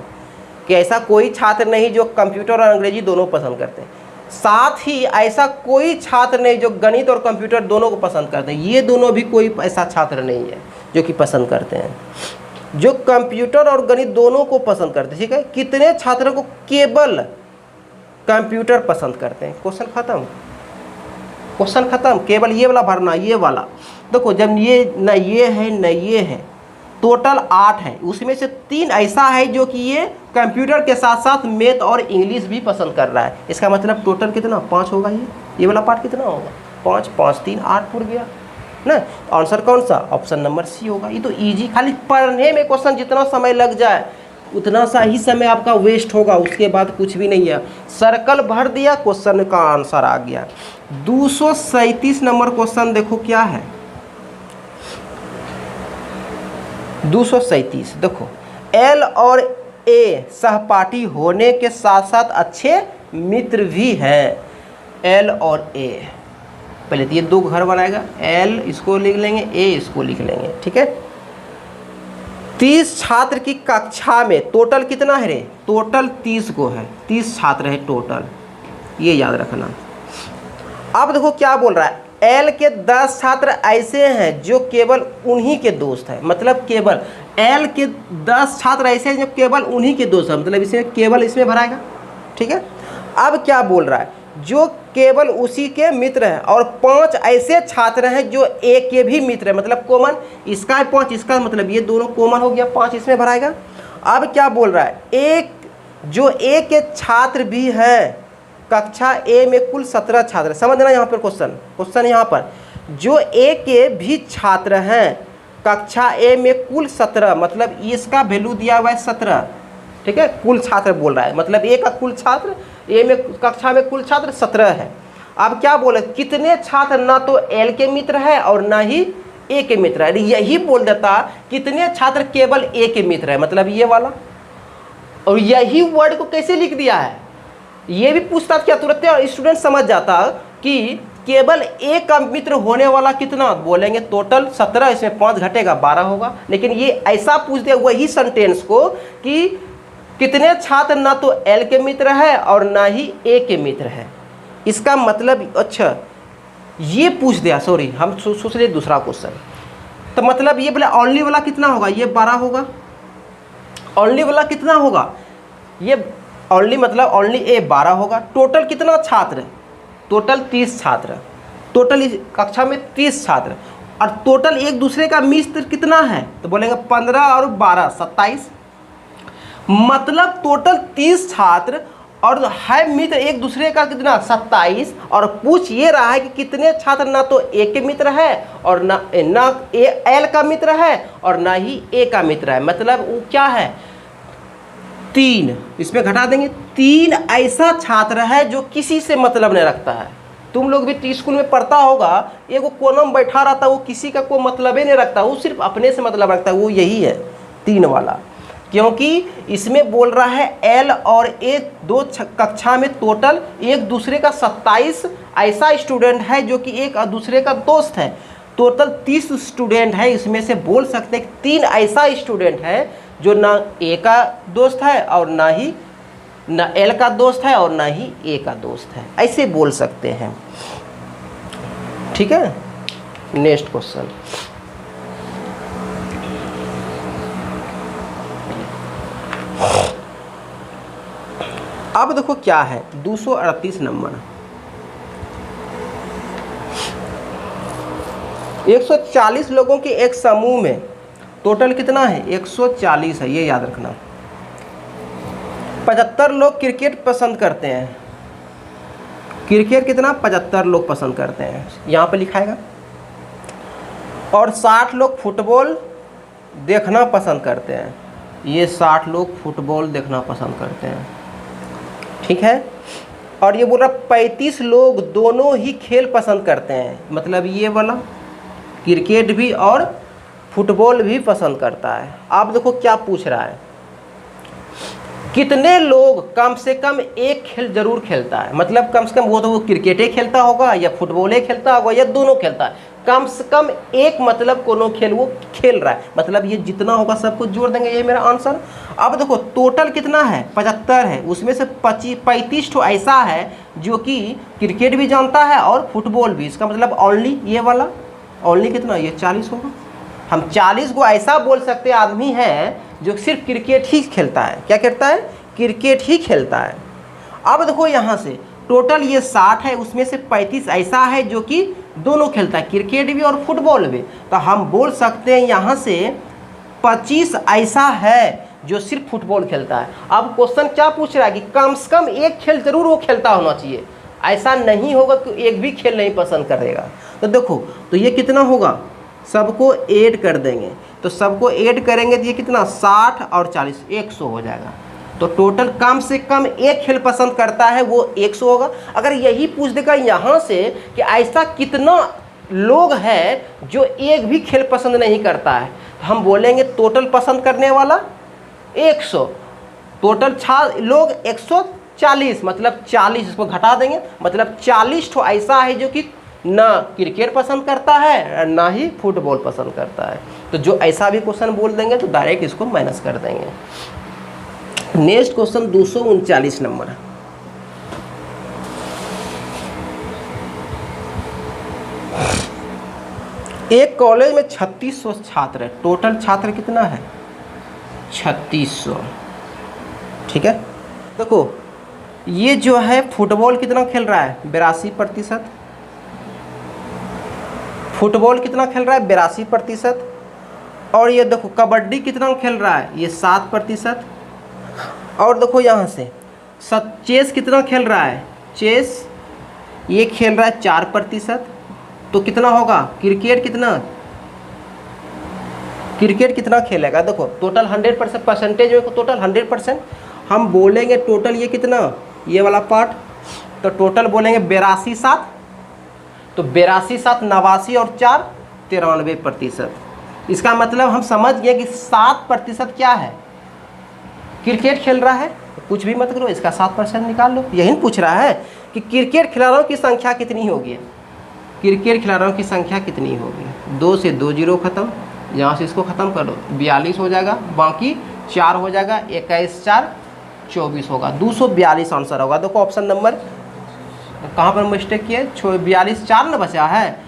कि ऐसा कोई छात्र नहीं जो कंप्यूटर और अंग्रेजी दोनों पसंद करते हैं। साथ ही ऐसा कोई छात्र नहीं जो गणित और कंप्यूटर दोनों को पसंद करते हैं, ये दोनों भी कोई ऐसा छात्र नहीं है जो कि पसंद करते हैं, जो कंप्यूटर और गणित दोनों को पसंद करते हैं, ठीक है। कितने छात्रों को केवल कंप्यूटर पसंद करते हैं, क्वेश्चन खत्म, क्वेश्चन खत्म। केवल ये वाला भरना, ये वाला देखो, जब ये न ये है न ये है, टोटल 8 है, उसमें से 3 ऐसा है जो कि ये कंप्यूटर के साथ साथ मैथ और इंग्लिश भी पसंद कर रहा है, इसका मतलब टोटल कितना, 5 होगा। ये वाला पार्ट कितना होगा, 5 5 3 8 पूर गया ना। आंसर कौन सा, ऑप्शन नंबर सी होगा। ये तो इजी, खाली पढ़ने में क्वेश्चन जितना समय लग जाए उतना सा ही समय आपका वेस्ट होगा, उसके बाद कुछ भी नहीं है। सर्कल भर दिया, क्वेश्चन का आंसर आ गया। 237 नंबर क्वेश्चन देखो क्या है, 237 देखो, एल और ए सहपाठी होने के साथ साथ अच्छे मित्र भी हैं। एल और ए, पहले तो ये 2 घर बनाएगा, एल इसको लिख लेंगे, ए इसको लिख लेंगे, ठीक है। 30 छात्र की कक्षा में टोटल कितना है रे, टोटल 30 को है, 30 छात्र है टोटल, ये याद रखना। अब देखो क्या बोल रहा है, एल के 10 छात्र ऐसे हैं जो केवल उन्हीं के दोस्त हैं, मतलब केवल एल के 10 छात्र ऐसे हैं जो केवल उन्हीं के दोस्त हैं, मतलब इसे केवल इसमें भराएगा, ठीक है। अब क्या बोल रहा है, जो केवल उसी के मित्र हैं, और 5 ऐसे छात्र हैं जो ए के भी मित्र हैं, मतलब कॉमन, इसका है 5, इसका मतलब ये दोनों कॉमन हो गया, 5 इसमें भराएगा। अब क्या बोल रहा है, एक जो ए के छात्र भी हैं कक्षा ए में कुल 17 छात्र, समझना यहाँ पर क्वेश्चन यहाँ पर, जो ए के भी छात्र हैं कक्षा ए में कुल 17, मतलब इसका वैल्यू दिया हुआ है 17, ठीक है, कुल छात्र बोल रहा है, मतलब ए का कुल छात्र, ए में कक्षा में कुल छात्र 17 है। अब क्या बोले, कितने छात्र ना तो एल के मित्र है और ना ही ए के मित्र है, यही बोल देता कितने छात्र केवल ए के मित्र है, मतलब ये वाला, और यही वर्ड को कैसे लिख दिया है, ये भी पूछता क्या तुरंत, और स्टूडेंट समझ जाता कि केवल ए का मित्र होने वाला कितना, बोलेंगे टोटल 17, इसमें 5 घटेगा 12 होगा, लेकिन ये ऐसा पूछ दिया वही सेंटेंस को कि कितने छात्र ना तो एल के मित्र है और ना ही ए के मित्र है, इसका मतलब, अच्छा ये पूछ दिया, सॉरी हम सोच रहे दूसरा क्वेश्चन, तो मतलब ये बोले ओनली वाला कितना होगा, ये 12 होगा, ओनली वाला कितना होगा, ये ओनली मतलब ओनली ए 12 होगा, टोटल कितना छात्र, टोटल 30 छात्र, टोटल इस कक्षा में 30 छात्र, और टोटल एक दूसरे का मित्र कितना है, तो बोलेंगे 15 और 12 27, मतलब टोटल 30 छात्र और है मित्र एक दूसरे का कितना 27, और पूछ ये रहा है कि कितने छात्र ना तो ए के मित्र है और ना एल का मित्र है और ना ही ए का मित्र है, मतलब वो क्या है 3, इसमें घटा देंगे 3 ऐसा छात्र है जो किसी से मतलब नहीं रखता है। तुम लोग भी टी स्कूल में पढ़ता होगा, एगो कोने में बैठा रहता है, वो किसी का कोई मतलब ही नहीं रखता, वो सिर्फ अपने से मतलब रखता है, वो यही है 3 वाला, क्योंकि इसमें बोल रहा है एल और ए दो कक्षा में टोटल एक दूसरे का 27 ऐसा स्टूडेंट है जो कि एक दूसरे का दोस्त है, टोटल 30 स्टूडेंट है, इसमें से बोल सकते हैं 3 ऐसा स्टूडेंट है जो ना ए का दोस्त है और ना ही ना एल का दोस्त है और ना ही ए का दोस्त है, ऐसे बोल सकते हैं, ठीक है। नेक्स्ट क्वेश्चन, अब देखो क्या है 238 नंबर, 140 लोगों के एक समूह में टोटल कितना है 140 है, ये याद रखना। 75 लोग क्रिकेट पसंद करते हैं, क्रिकेट कितना 75 लोग पसंद करते हैं, यहाँ पे लिखाएगा, और 60 लोग फुटबॉल देखना पसंद करते हैं, ये 60 लोग फुटबॉल देखना पसंद करते हैं, ठीक है। और ये बोल रहा 35 लोग दोनों ही खेल पसंद करते हैं, मतलब ये वाला क्रिकेट भी और फुटबॉल भी पसंद करता है। आप देखो क्या पूछ रहा है, कितने लोग कम से कम एक खेल जरूर खेलता है, मतलब कम से कम वो क्रिकेट ही खेलता होगा या फुटबॉल ही खेलता होगा या दोनों खेलता है, कम से कम एक मतलब कोनो खेल वो खेल रहा है, मतलब ये जितना होगा सब कुछ जोड़ देंगे, ये मेरा आंसर। अब देखो टोटल कितना है 75 है, उसमें से 35 तो ऐसा है जो कि क्रिकेट भी जानता है और फुटबॉल भी, इसका मतलब ओनली ये वाला ओनली कितना, ये 40 होगा। हम 40 को ऐसा बोल सकते आदमी है जो सिर्फ क्रिकेट ही खेलता है, क्या करता है क्रिकेट ही खेलता है। अब देखो यहाँ से टोटल ये 60 है, उसमें से 35 ऐसा है जो कि दोनों खेलता है, क्रिकेट भी और फुटबॉल भी, तो हम बोल सकते हैं यहाँ से 25 ऐसा है जो सिर्फ फुटबॉल खेलता है। अब क्वेश्चन क्या पूछ रहा है कि कम से कम एक खेल जरूर वो खेलता होना चाहिए, ऐसा नहीं होगा कि एक भी खेल नहीं पसंद करेगा। तो देखो तो ये कितना होगा, सबको ऐड कर देंगे, तो सबको ऐड करेंगे तो ये कितना 60 और 40 100 हो जाएगा। तो टोटल कम से कम एक खेल पसंद करता है वो 100 होगा। अगर यही पूछ देगा यहाँ से कि ऐसा कितना लोग हैं जो एक भी खेल पसंद नहीं करता है, तो हम बोलेंगे टोटल पसंद करने वाला 100, टोटल लोग 140, मतलब 40 इसको घटा देंगे, मतलब 40 तो ऐसा है जो कि ना क्रिकेट पसंद करता है ना ही फुटबॉल पसंद करता है। तो जो ऐसा भी क्वेश्चन बोल देंगे तो डायरेक्ट इसको माइनस कर देंगे। नेक्स्ट क्वेश्चन 239 नंबर, एक कॉलेज में 3600 छात्र है, टोटल छात्र कितना है 3600, ठीक है। देखो ये जो है फुटबॉल कितना खेल रहा है 82%, फुटबॉल कितना खेल रहा है 82%, और ये देखो कबड्डी कितना खेल रहा है ये 7%, और देखो यहाँ से चेस कितना खेल रहा है चेस ये खेल रहा है 4%, तो कितना होगा क्रिकेट कितना खेलेगा। देखो टोटल 100% परसेंटेज में टोटल 100%, हम बोलेंगे टोटल ये कितना, ये वाला पार्ट, तो टोटल बोलेंगे 82/7, तो 82/7 89 और 4 93%। इसका मतलब हम समझ गए कि 7% क्या है, क्रिकेट खेल रहा है। तो कुछ भी मत करो, इसका 7% निकाल लो। यही पूछ रहा है कि क्रिकेट खिलाड़ियों की संख्या कितनी होगी, क्रिकेट खिलाड़ियों की संख्या कितनी होगी। 2 से 2 जीरो खत्म, यहाँ से इसको ख़त्म कर लो, 42 हो जाएगा, बाकी 4 हो जाएगा, 21 4 24 होगा, 242 आंसर होगा। देखो ऑप्शन नंबर कहाँ पर मिस्टेक किए, 42 4 ना बचा है,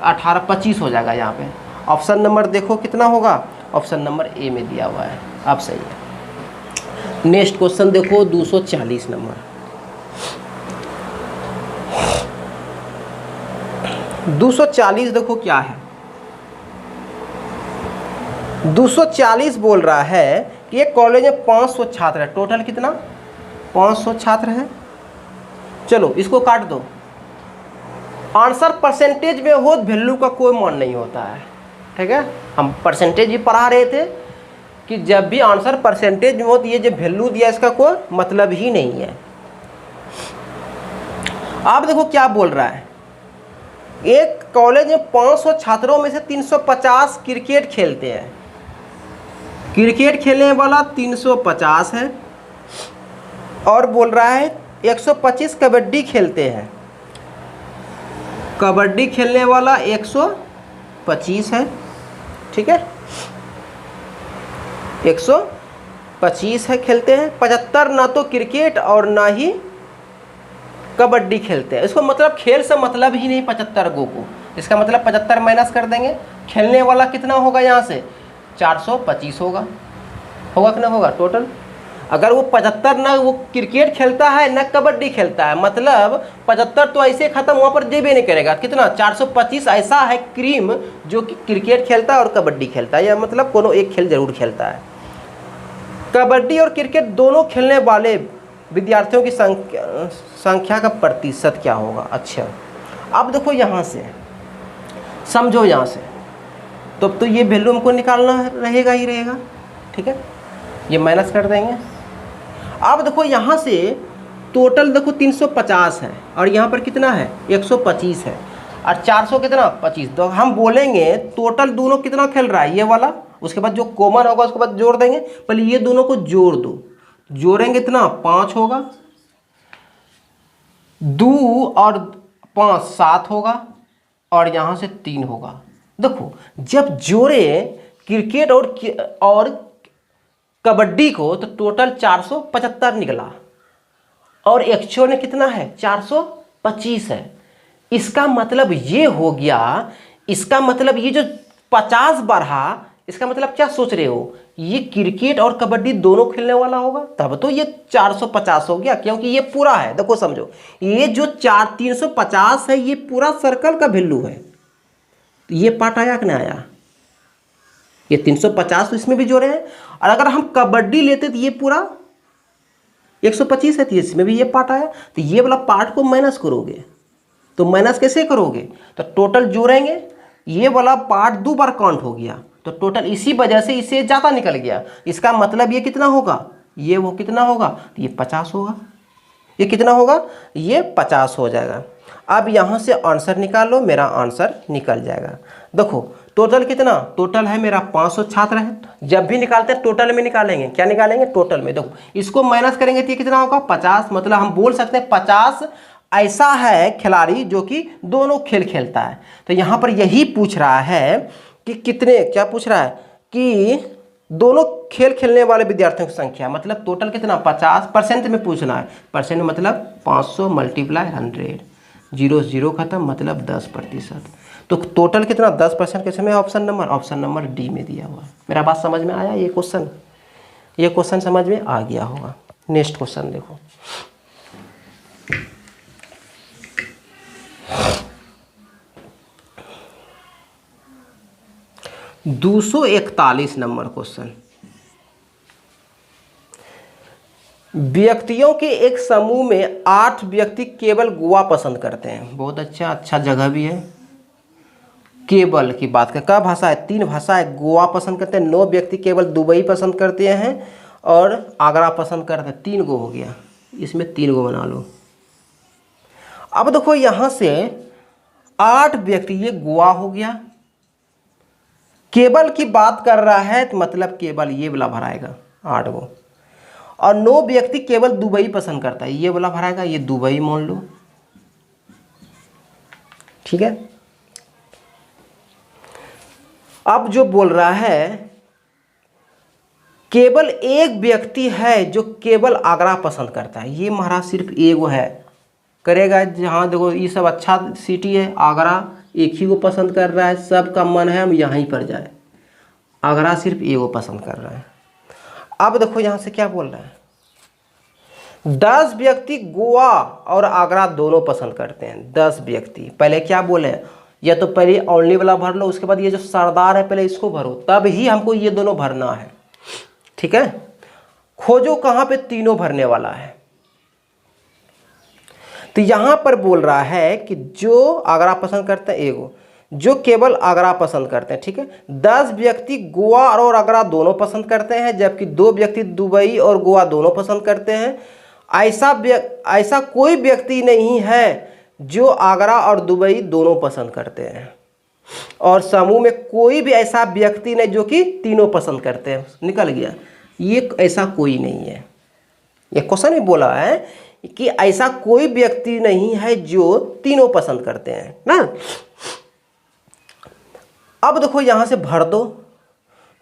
18 25 हो जाएगा यहाँ पे। ऑप्शन नंबर देखो कितना होगा, ऑप्शन नंबर ए में दिया हुआ है। अब सही है। नेक्स्ट क्वेश्चन देखो 240 नंबर। 240 देखो क्या है, 240 बोल रहा है कि एक कॉलेज में 500 छात्र है, टोटल कितना 500 छात्र हैं। चलो इसको काट दो, आंसर परसेंटेज में हो वैल्यू का कोई मान नहीं होता है, ठीक है। हम परसेंटेज भी पढ़ा रहे थे कि जब भी आंसर परसेंटेज में हो तो ये जो वैल्यू दिया इसका कोई मतलब ही नहीं है। आप देखो क्या बोल रहा है, एक कॉलेज में 500 छात्रों में से 350 क्रिकेट खेलते हैं, क्रिकेट खेलने वाला 350 है, और बोल रहा है 125 कबड्डी खेलते हैं, कबड्डी खेलने वाला 125 है, ठीक है, 125 है खेलते हैं। 75 ना तो क्रिकेट और ना ही कबड्डी खेलते हैं। इसको मतलब खेल से मतलब ही नहीं 75 को, इसका मतलब 75 माइनस कर देंगे, खेलने वाला कितना होगा यहाँ से 425 होगा कि ना होगा टोटल। अगर वो 75 ना वो क्रिकेट खेलता है ना कबड्डी खेलता है, मतलब 75 तो ऐसे ख़त्म, वहाँ पर जेबे नहीं करेगा। कितना 425 ऐसा है क्रीम जो कि क्रिकेट खेलता है और कबड्डी खेलता है, या मतलब कोनो एक खेल जरूर खेलता है। कबड्डी और क्रिकेट दोनों खेलने वाले विद्यार्थियों की संख्या का प्रतिशत क्या होगा। अच्छा अब देखो यहाँ से समझो, यहाँ से तो ये वैल्यू हमको निकालना रहेगा ही रहेगा, ठीक है, ये माइनस कर देंगे। अब देखो यहाँ से टोटल देखो 350 है और यहाँ पर कितना है 125 है और 400 कितना 25, तो हम बोलेंगे टोटल दोनों कितना खेल रहा है ये वाला, उसके बाद जो कॉमन होगा उसके बाद जोड़ देंगे। पहले ये दोनों को जोड़ दो, जोड़ेंगे इतना 5 होगा, 2 और 5 7 होगा और यहाँ से 3 होगा। देखो जब जोड़े क्रिकेट और कबड्डी को तो टोटल 475 निकला और एक्चुअल में कितना है 425 है। इसका मतलब ये हो गया, इसका मतलब ये जो 50 बढ़ा, इसका मतलब क्या सोच रहे हो, ये क्रिकेट और कबड्डी दोनों खेलने वाला होगा, तब तो ये 450 हो गया, क्योंकि ये पूरा है। देखो समझो, ये जो 350 है ये पूरा सर्कल का वैल्यू है, तो ये पार्ट आया कि नहीं आया, ये 350 तो इसमें भी जोड़े हैं। और अगर हम कबड्डी लेते तो ये पूरा 125 है, तो इसमें भी ये पार्ट आया, तो ये वाला पार्ट को माइनस करोगे, तो माइनस कैसे करोगे, तो टोटल जोड़ेंगे, ये वाला पार्ट 2 बार काउंट हो गया, तो टोटल इसी वजह से इसे ज़्यादा निकल गया। इसका मतलब ये कितना होगा, ये वो कितना होगा, तो ये 50 होगा, ये कितना होगा, ये 50 हो जाएगा। अब यहाँ से आंसर निकालो, मेरा आंसर निकल जाएगा। देखो टोटल कितना, टोटल है मेरा 500 छात्र हैं। जब भी निकालते हैं टोटल में निकालेंगे, क्या निकालेंगे टोटल में। देखो इसको माइनस करेंगे तो ये कितना होगा 50, मतलब हम बोल सकते हैं 50 ऐसा है खिलाड़ी जो कि दोनों खेल खेलता है। तो यहाँ पर यही पूछ रहा है कि कितने, क्या पूछ रहा है कि दोनों खेल खेलने वाले विद्यार्थियों की संख्या, मतलब टोटल कितना 50% में पूछना है। परसेंट मतलब 500 मल्टीप्लाई 100, 0 0 खत्म, मतलब 10%। तो टोटल कितना 10% किस में, ऑप्शन नंबर डी में दिया हुआ है। मेरा बात समझ में आया, ये क्वेश्चन समझ में आ गया होगा। नेक्स्ट क्वेश्चन देखो, $241 नंबर क्वेश्चन। व्यक्तियों के एक समूह में 8 व्यक्ति केवल गोवा पसंद करते हैं। बहुत अच्छा जगह भी है। केवल की बात करें, क्या भाषा है? 3 भाषा है। गोवा पसंद करते हैं, 9 व्यक्ति केवल दुबई पसंद करते हैं और आगरा पसंद करते हैं। 3 गो हो गया, इसमें 3 गो बना लो। अब देखो यहाँ से 8 व्यक्ति, ये गोवा हो गया। केवल की बात कर रहा है तो मतलब केवल ये वाला भराएगा 8 गो। और 9 व्यक्ति केवल दुबई पसंद करता है, ये वाला भराएगा, ये दुबई मान लो। ठीक है। अब जो बोल रहा है केवल एक व्यक्ति है जो केवल आगरा पसंद करता है, ये महाराज सिर्फ एगो है करेगा। जहाँ देखो ये सब अच्छा सिटी है, आगरा एक ही को पसंद कर रहा है, सबका मन है हम यहीं पर जाए। आगरा सिर्फ एगो पसंद कर रहा है। अब देखो यहाँ से क्या बोल रहा है, 10 व्यक्ति गोवा और आगरा दोनों पसंद करते हैं। 10 व्यक्ति, पहले क्या बोले, या तो पहले ओनली वाला भर लो, उसके बाद ये जो सरदार है पहले इसको भरो, तब ही हमको ये दोनों भरना है। ठीक है। खोजो कहाँ पे तीनों भरने वाला है। तो यहां पर बोल रहा है कि जो आगरा पसंद करते हैं एगो, जो केवल आगरा पसंद करते हैं। ठीक है। 10 व्यक्ति गोवा और आगरा दोनों पसंद करते हैं, जबकि 2 व्यक्ति दुबई और गोवा दोनों पसंद करते हैं। ऐसा कोई व्यक्ति नहीं है जो आगरा और दुबई दोनों पसंद करते हैं, और समूह में कोई भी ऐसा व्यक्ति नहीं जो कि तीनों पसंद करते हैं। निकल गया, ये ऐसा कोई नहीं है। ये क्वेश्चन में बोला है कि ऐसा कोई व्यक्ति नहीं है जो तीनों पसंद करते हैं ना। अब देखो यहां से भर दो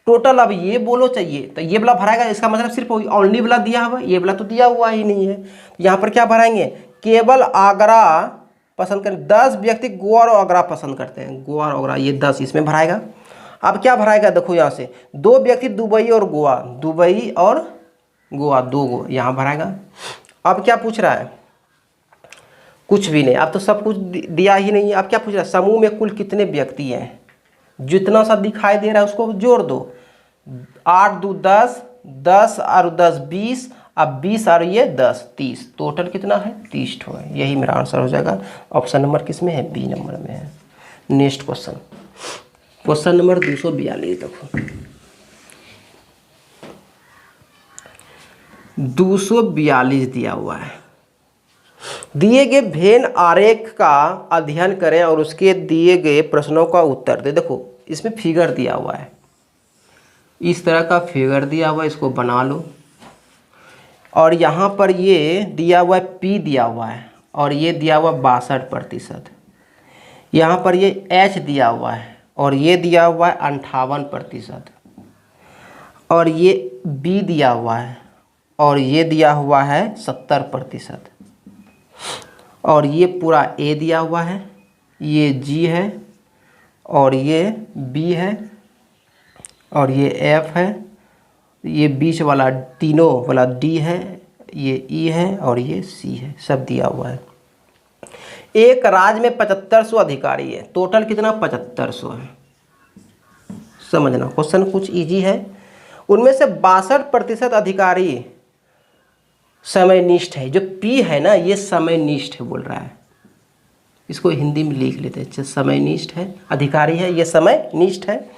टोटल। अब ये बोलो चाहिए तो ये वाला भराएगा, इसका मतलब सिर्फ ओनली वाला दिया हुआ, ये वाला तो दिया हुआ ही नहीं है। यहाँ पर क्या भराएंगे, केवल आगरा पसंद करें। 10 व्यक्ति गोवा और आगरा पसंद करते हैं, गोवा और आगरा, ये 10 इसमें भराएगा। अब क्या भराएगा, देखो यहाँ से 2 व्यक्ति दुबई और गोवा, दुबई और गोवा 2 गो यहाँ भराएगा। अब क्या पूछ रहा है, कुछ भी नहीं, अब तो सब कुछ दिया ही नहीं है। अब क्या पूछ रहा है, समूह में कुल कितने व्यक्ति हैं, जितना सा दिखाई दे रहा है उसको जोड़ दो। 8 2 10, 10 और 10 20, अब 20 और ये 10 30, टोटल कितना है 30 ठो है। यही मेरा आंसर हो जाएगा। ऑप्शन नंबर किस में है, बी नंबर में है। नेक्स्ट क्वेश्चन, क्वेश्चन नंबर 242 देखो। 242 दिया हुआ है, दिए गए भेन आरेख का अध्ययन करें और उसके दिए गए प्रश्नों का उत्तर दें। देखो इसमें फिगर दिया हुआ है, इस तरह का फिगर दिया हुआ है, इसको बना लो। और यहाँ पर ये दिया हुआ है P दिया हुआ है, और ये दिया हुआ 62%। यहाँ पर ये H दिया हुआ है, और ये दिया हुआ है 58%। और ये B दिया हुआ है, और ये दिया हुआ है 70%। और ये पूरा A दिया हुआ है, ये G है, और ये B है, और ये F है, ये बीच वाला तीनों वाला D है, ये E है, और ये C है, सब दिया हुआ है। एक राज्य में 7500 अधिकारी है, टोटल कितना 7500 है। समझना, क्वेश्चन कुछ इजी है। उनमें से 62% अधिकारी समयनिष्ठ है। जो P है ना, ये समयनिष्ठ है बोल रहा है, इसको हिंदी में लिख लेते हैं। समयनिष्ठ है, अधिकारी है, ये समयनिष्ठ है।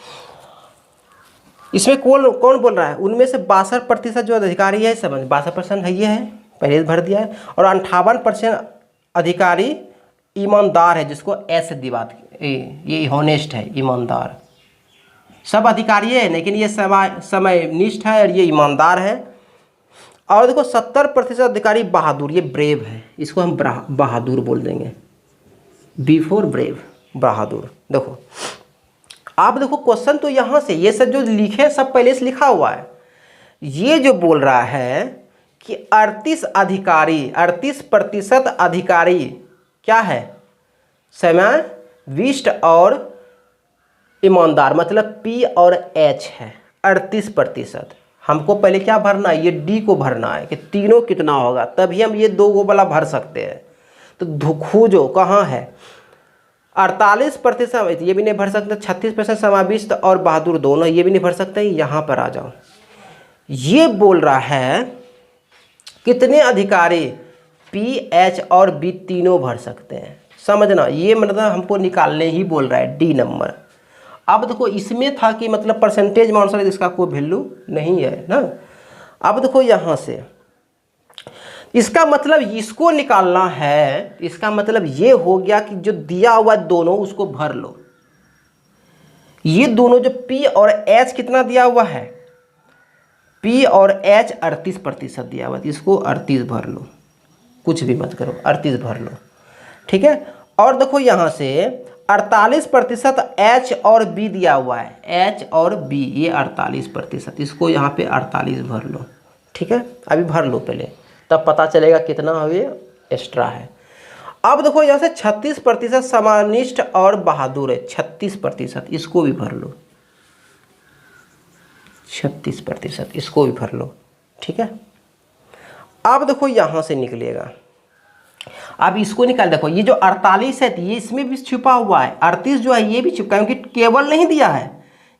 इसमें कौन कौन बोल रहा है, उनमें से 62% जो अधिकारी है, समझ 62% है, ये है, पहले भर दिया है। और 58% अधिकारी ईमानदार है, जिसको ऐसे दी बात, ये हॉनेस्ट है, ईमानदार। सब अधिकारी है लेकिन ये समयनिष्ठ है और ये ईमानदार है। और देखो 70% अधिकारी बहादुर, ये ब्रेव है, इसको हम बहादुर बोल देंगे, बिफोर ब्रेव, बहादुर। देखो आप देखो क्वेश्चन तो यहाँ से ये सब जो लिखे सब पहले से लिखा हुआ है। ये जो बोल रहा है कि 38% अधिकारी क्या है, समयनिष्ठ और ईमानदार, मतलब P और H है। 38%। हमको पहले क्या भरना है, ये D को भरना है कि तीनों कितना होगा, तभी हम ये 2 गो वाला भर सकते हैं। तो खोजो कहाँ है, 48% ये भी नहीं भर सकते, 36% समाविष्ट और बहादुर दोनों, ये भी नहीं भर सकते। यहाँ पर आ जाओ, ये बोल रहा है कितने अधिकारी पी, एच और बी तीनों भर सकते हैं? समझना, ये मतलब हमको निकालने ही बोल रहा है डी नंबर। अब देखो इसमें था कि मतलब परसेंटेज में आंसर, इसका कोई वैल्यू नहीं है ना। अब देखो यहाँ से इसका मतलब इसको निकालना है, इसका मतलब ये हो गया कि जो दिया हुआ दोनों उसको भर लो। ये दोनों जो P और H कितना दिया हुआ है, P और H 38% दिया हुआ है, इसको 38 भर लो, कुछ भी मत करो, 38 भर लो, ठीक है। और देखो यहाँ से 48% H और B दिया हुआ है, H और B ये 48%, इसको यहाँ पे 48 भर लो, ठीक है। अभी भर लो पहले, तब पता चलेगा कितना ये एक्स्ट्रा है। अब देखो यहाँ से 36% समानिष्ठ और बहादुर है, 36%, इसको भी भर लो, 36%, इसको भी भर लो, ठीक है। अब देखो यहाँ से निकलेगा, अब इसको निकाल, देखो ये जो 48 है ये इसमें भी छिपा हुआ है, 38 जो है ये भी छिपा है, क्योंकि केवल नहीं दिया है,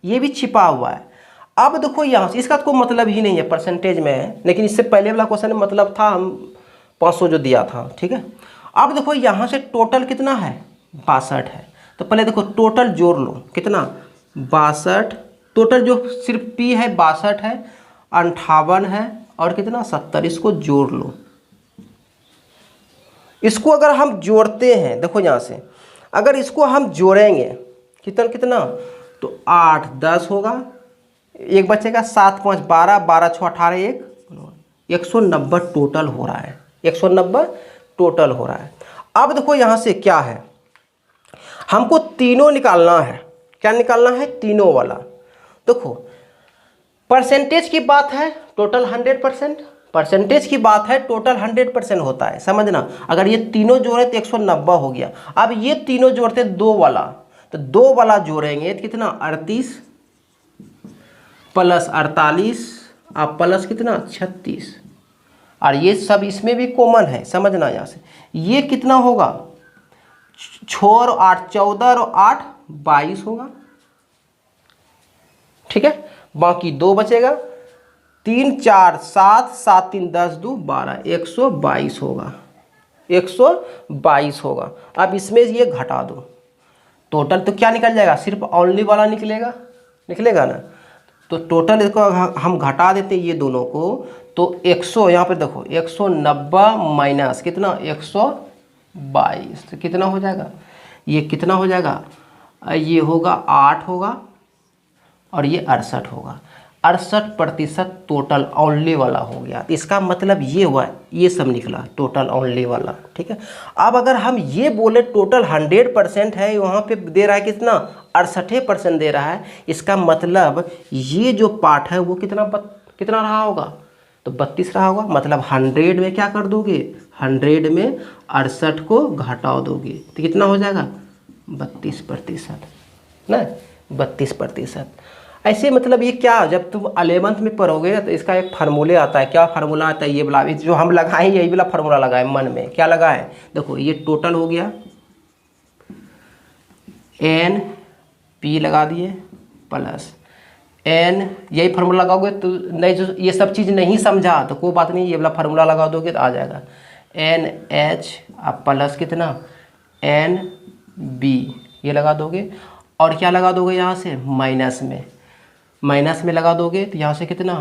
ये भी छिपा हुआ है। अब देखो यहाँ से इसका तो कोई मतलब ही नहीं है परसेंटेज में, लेकिन इससे पहले वाला क्वेश्चन में मतलब था, हम 500 जो दिया था, ठीक है। अब देखो यहाँ से टोटल कितना है, 62 है, तो पहले देखो टोटल जोड़ लो, कितना 62, टोटल जो सिर्फ P है 62 है, 58 है और कितना 70, इसको जोड़ लो। इसको अगर हम जोड़ते हैं, देखो यहाँ से अगर इसको हम जोड़ेंगे कितना कितना, तो 8 10 होगा, एक बचेगा 7 5 12, 12 6 18, 190 टोटल हो रहा है, 190 टोटल हो रहा है। अब देखो यहाँ से क्या है, हमको तीनों निकालना है, क्या निकालना है, तीनों वाला। देखो परसेंटेज की बात है, टोटल 100%, परसेंटेज की बात है, टोटल 100% होता है, समझना। अगर ये तीनों जोड़े तो 190 हो गया। अब ये तीनों जोड़ते दो वाला, तो दो वाला जोड़ेंगे तो कितना 38 प्लस 48 अब प्लस कितना 36, और ये सब इसमें भी कॉमन है, समझना। यहाँ से ये कितना होगा, 6 और 8 14 और 8 22 होगा, ठीक है। बाकी 2 बचेगा, 3 4 7 7 3 10 2 12, 122 होगा, 122 होगा। अब इसमें ये घटा दो, टोटल तो क्या निकल जाएगा, सिर्फ ओनली वाला निकलेगा, निकलेगा ना। तो टोटल इसको हम घटा देते हैं ये दोनों को, तो 100, यहाँ पे देखो 190 माइनस कितना 122, तो कितना हो जाएगा, ये कितना हो जाएगा, ये होगा 8 होगा और ये 68 होगा, 68% टोटल ओनली वाला हो गया। तो इसका मतलब ये हुआ, ये सब निकला टोटल ओनली वाला, ठीक है। अब अगर हम ये बोले टोटल 100% है, वहाँ पे दे रहा है कितना 68% दे रहा है, इसका मतलब ये जो पार्ट है वो कितना कितना रहा होगा, तो 32 रहा होगा। मतलब 100 में क्या कर दोगे, 100 में 68 को घटा दोगे तो कितना हो जाएगा 32% ना, 32%। ऐसे मतलब ये क्या, जब तुम 11th में पढ़ोगे तो इसका एक फार्मूले आता है, क्या फार्मूला आता है, ये वाला जो हम लगाए यही वाला फार्मूला लगाए मन में, क्या लगाए, देखो ये टोटल हो गया, एन पी लगा दिए प्लस एन, यही फार्मूला लगाओगे तो नहीं, जो ये सब चीज़ नहीं समझा तो कोई बात नहीं, ये वाला फार्मूला लगा दोगे तो आ जाएगा, एन एच अब प्लस कितना एन बी, ये लगा दोगे। और क्या लगा दोगे यहाँ से माइनस में लगा दोगे तो यहाँ से कितना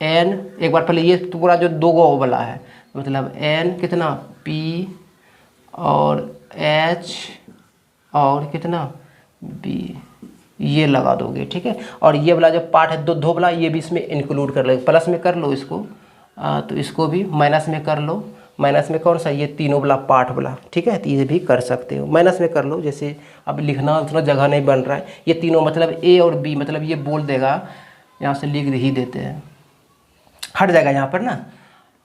एन, एक बार पहले ये तो पूरा जो दो गो वाला है, मतलब एन कितना पी और एच और कितना बी, ये लगा दोगे, ठीक है। और ये वाला जो पार्ट है दो वाला, ये भी इसमें इंक्लूड कर लो, प्लस में कर लो इसको, तो इसको भी माइनस में कर लो, माइनस में कौन सा, ये तीनों वाला पार्ट वाला, ठीक है। तो ये भी कर सकते हो, माइनस में कर लो, जैसे अब लिखना उतना जगह नहीं बन रहा है, ये तीनों मतलब ए और बी, मतलब ये बोल देगा, यहाँ से लिख ही देते हैं, हट जाएगा यहाँ पर ना,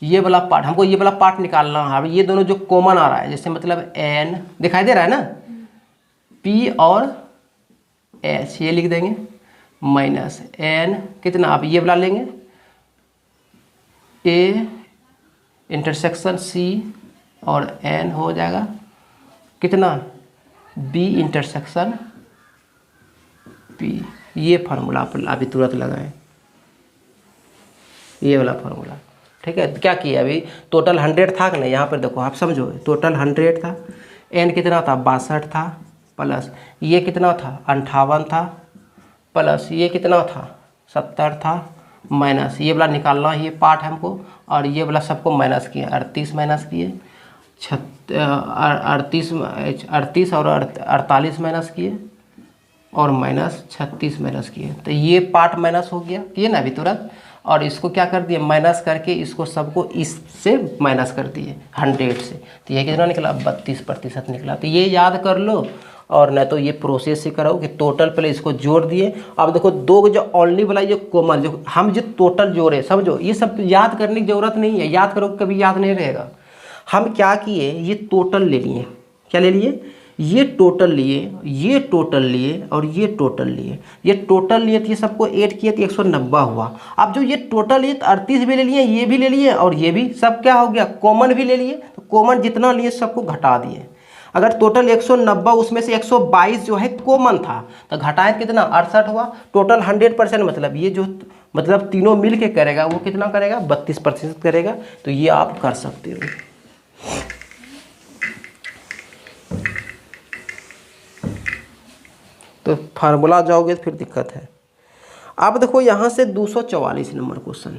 ये वाला पार्ट, हमको ये वाला पार्ट निकालना है। अब ये दोनों जो कॉमन आ रहा है, जैसे मतलब एन दिखाई दे रहा है ना, पी और एच, ये लिख देंगे माइनस एन कितना, अब ये वाला लेंगे ए इंटरसेक्शन सी और एन हो जाएगा कितना बी इंटरसेक्शन पी, ये फार्मूला अभी तुरंत लगाएं, ये वाला फार्मूला, ठीक है, तो क्या किया अभी, टोटल 100 था कि नहीं, यहाँ पर देखो आप समझो, टोटल 100 था, n कितना था 62 था, प्लस ये कितना था 58 था, प्लस ये कितना था 70 था, माइनस ये वाला निकालना, ये पार्ट हमको, और ये वाला सबको माइनस किया, 38 माइनस किए, 38 और 48 माइनस किए, और माइनस 36 माइनस किए, तो ये पार्ट माइनस हो गया, किए ना अभी तुरंत, और इसको क्या कर दिए माइनस करके, इसको सबको इससे माइनस कर दिए 100 से, तो ये कितना निकला 32% निकला। तो ये याद कर लो, और न तो ये प्रोसेस से करो कि टोटल पहले इसको जोड़ दिए। अब देखो दो जो ओनली वाला जो कॉमन जो हम जो टोटल जोड़े, समझो ये सब याद करने की ज़रूरत नहीं है, याद करो कभी याद नहीं रहेगा। हम क्या किए, ये टोटल ले लिए, क्या ले लिए, ये टोटल लिए, ये टोटल लिए, और ये टोटल लिए, ये टोटल लिए तो ये सबको ऐड किए तो 190 हुआ। अब जो ये टोटल लिए तो 38 भी ले लिए, ये भी ले लिए, और ये भी सब क्या हो गया कॉमन भी ले लिए, तो कॉमन जितना लिए सबको घटा दिए। अगर टोटल 190 उसमें से 122 जो है कॉमन था, तो घटाए कितना 68 हुआ। टोटल 100% मतलब ये जो मतलब तीनों मिल के करेगा वो कितना करेगा 32% करेगा। तो ये आप कर सकते हो। तो फार्मूला जाओगे तो फिर दिक्कत है। अब देखो यहाँ से 244 नंबर क्वेश्चन,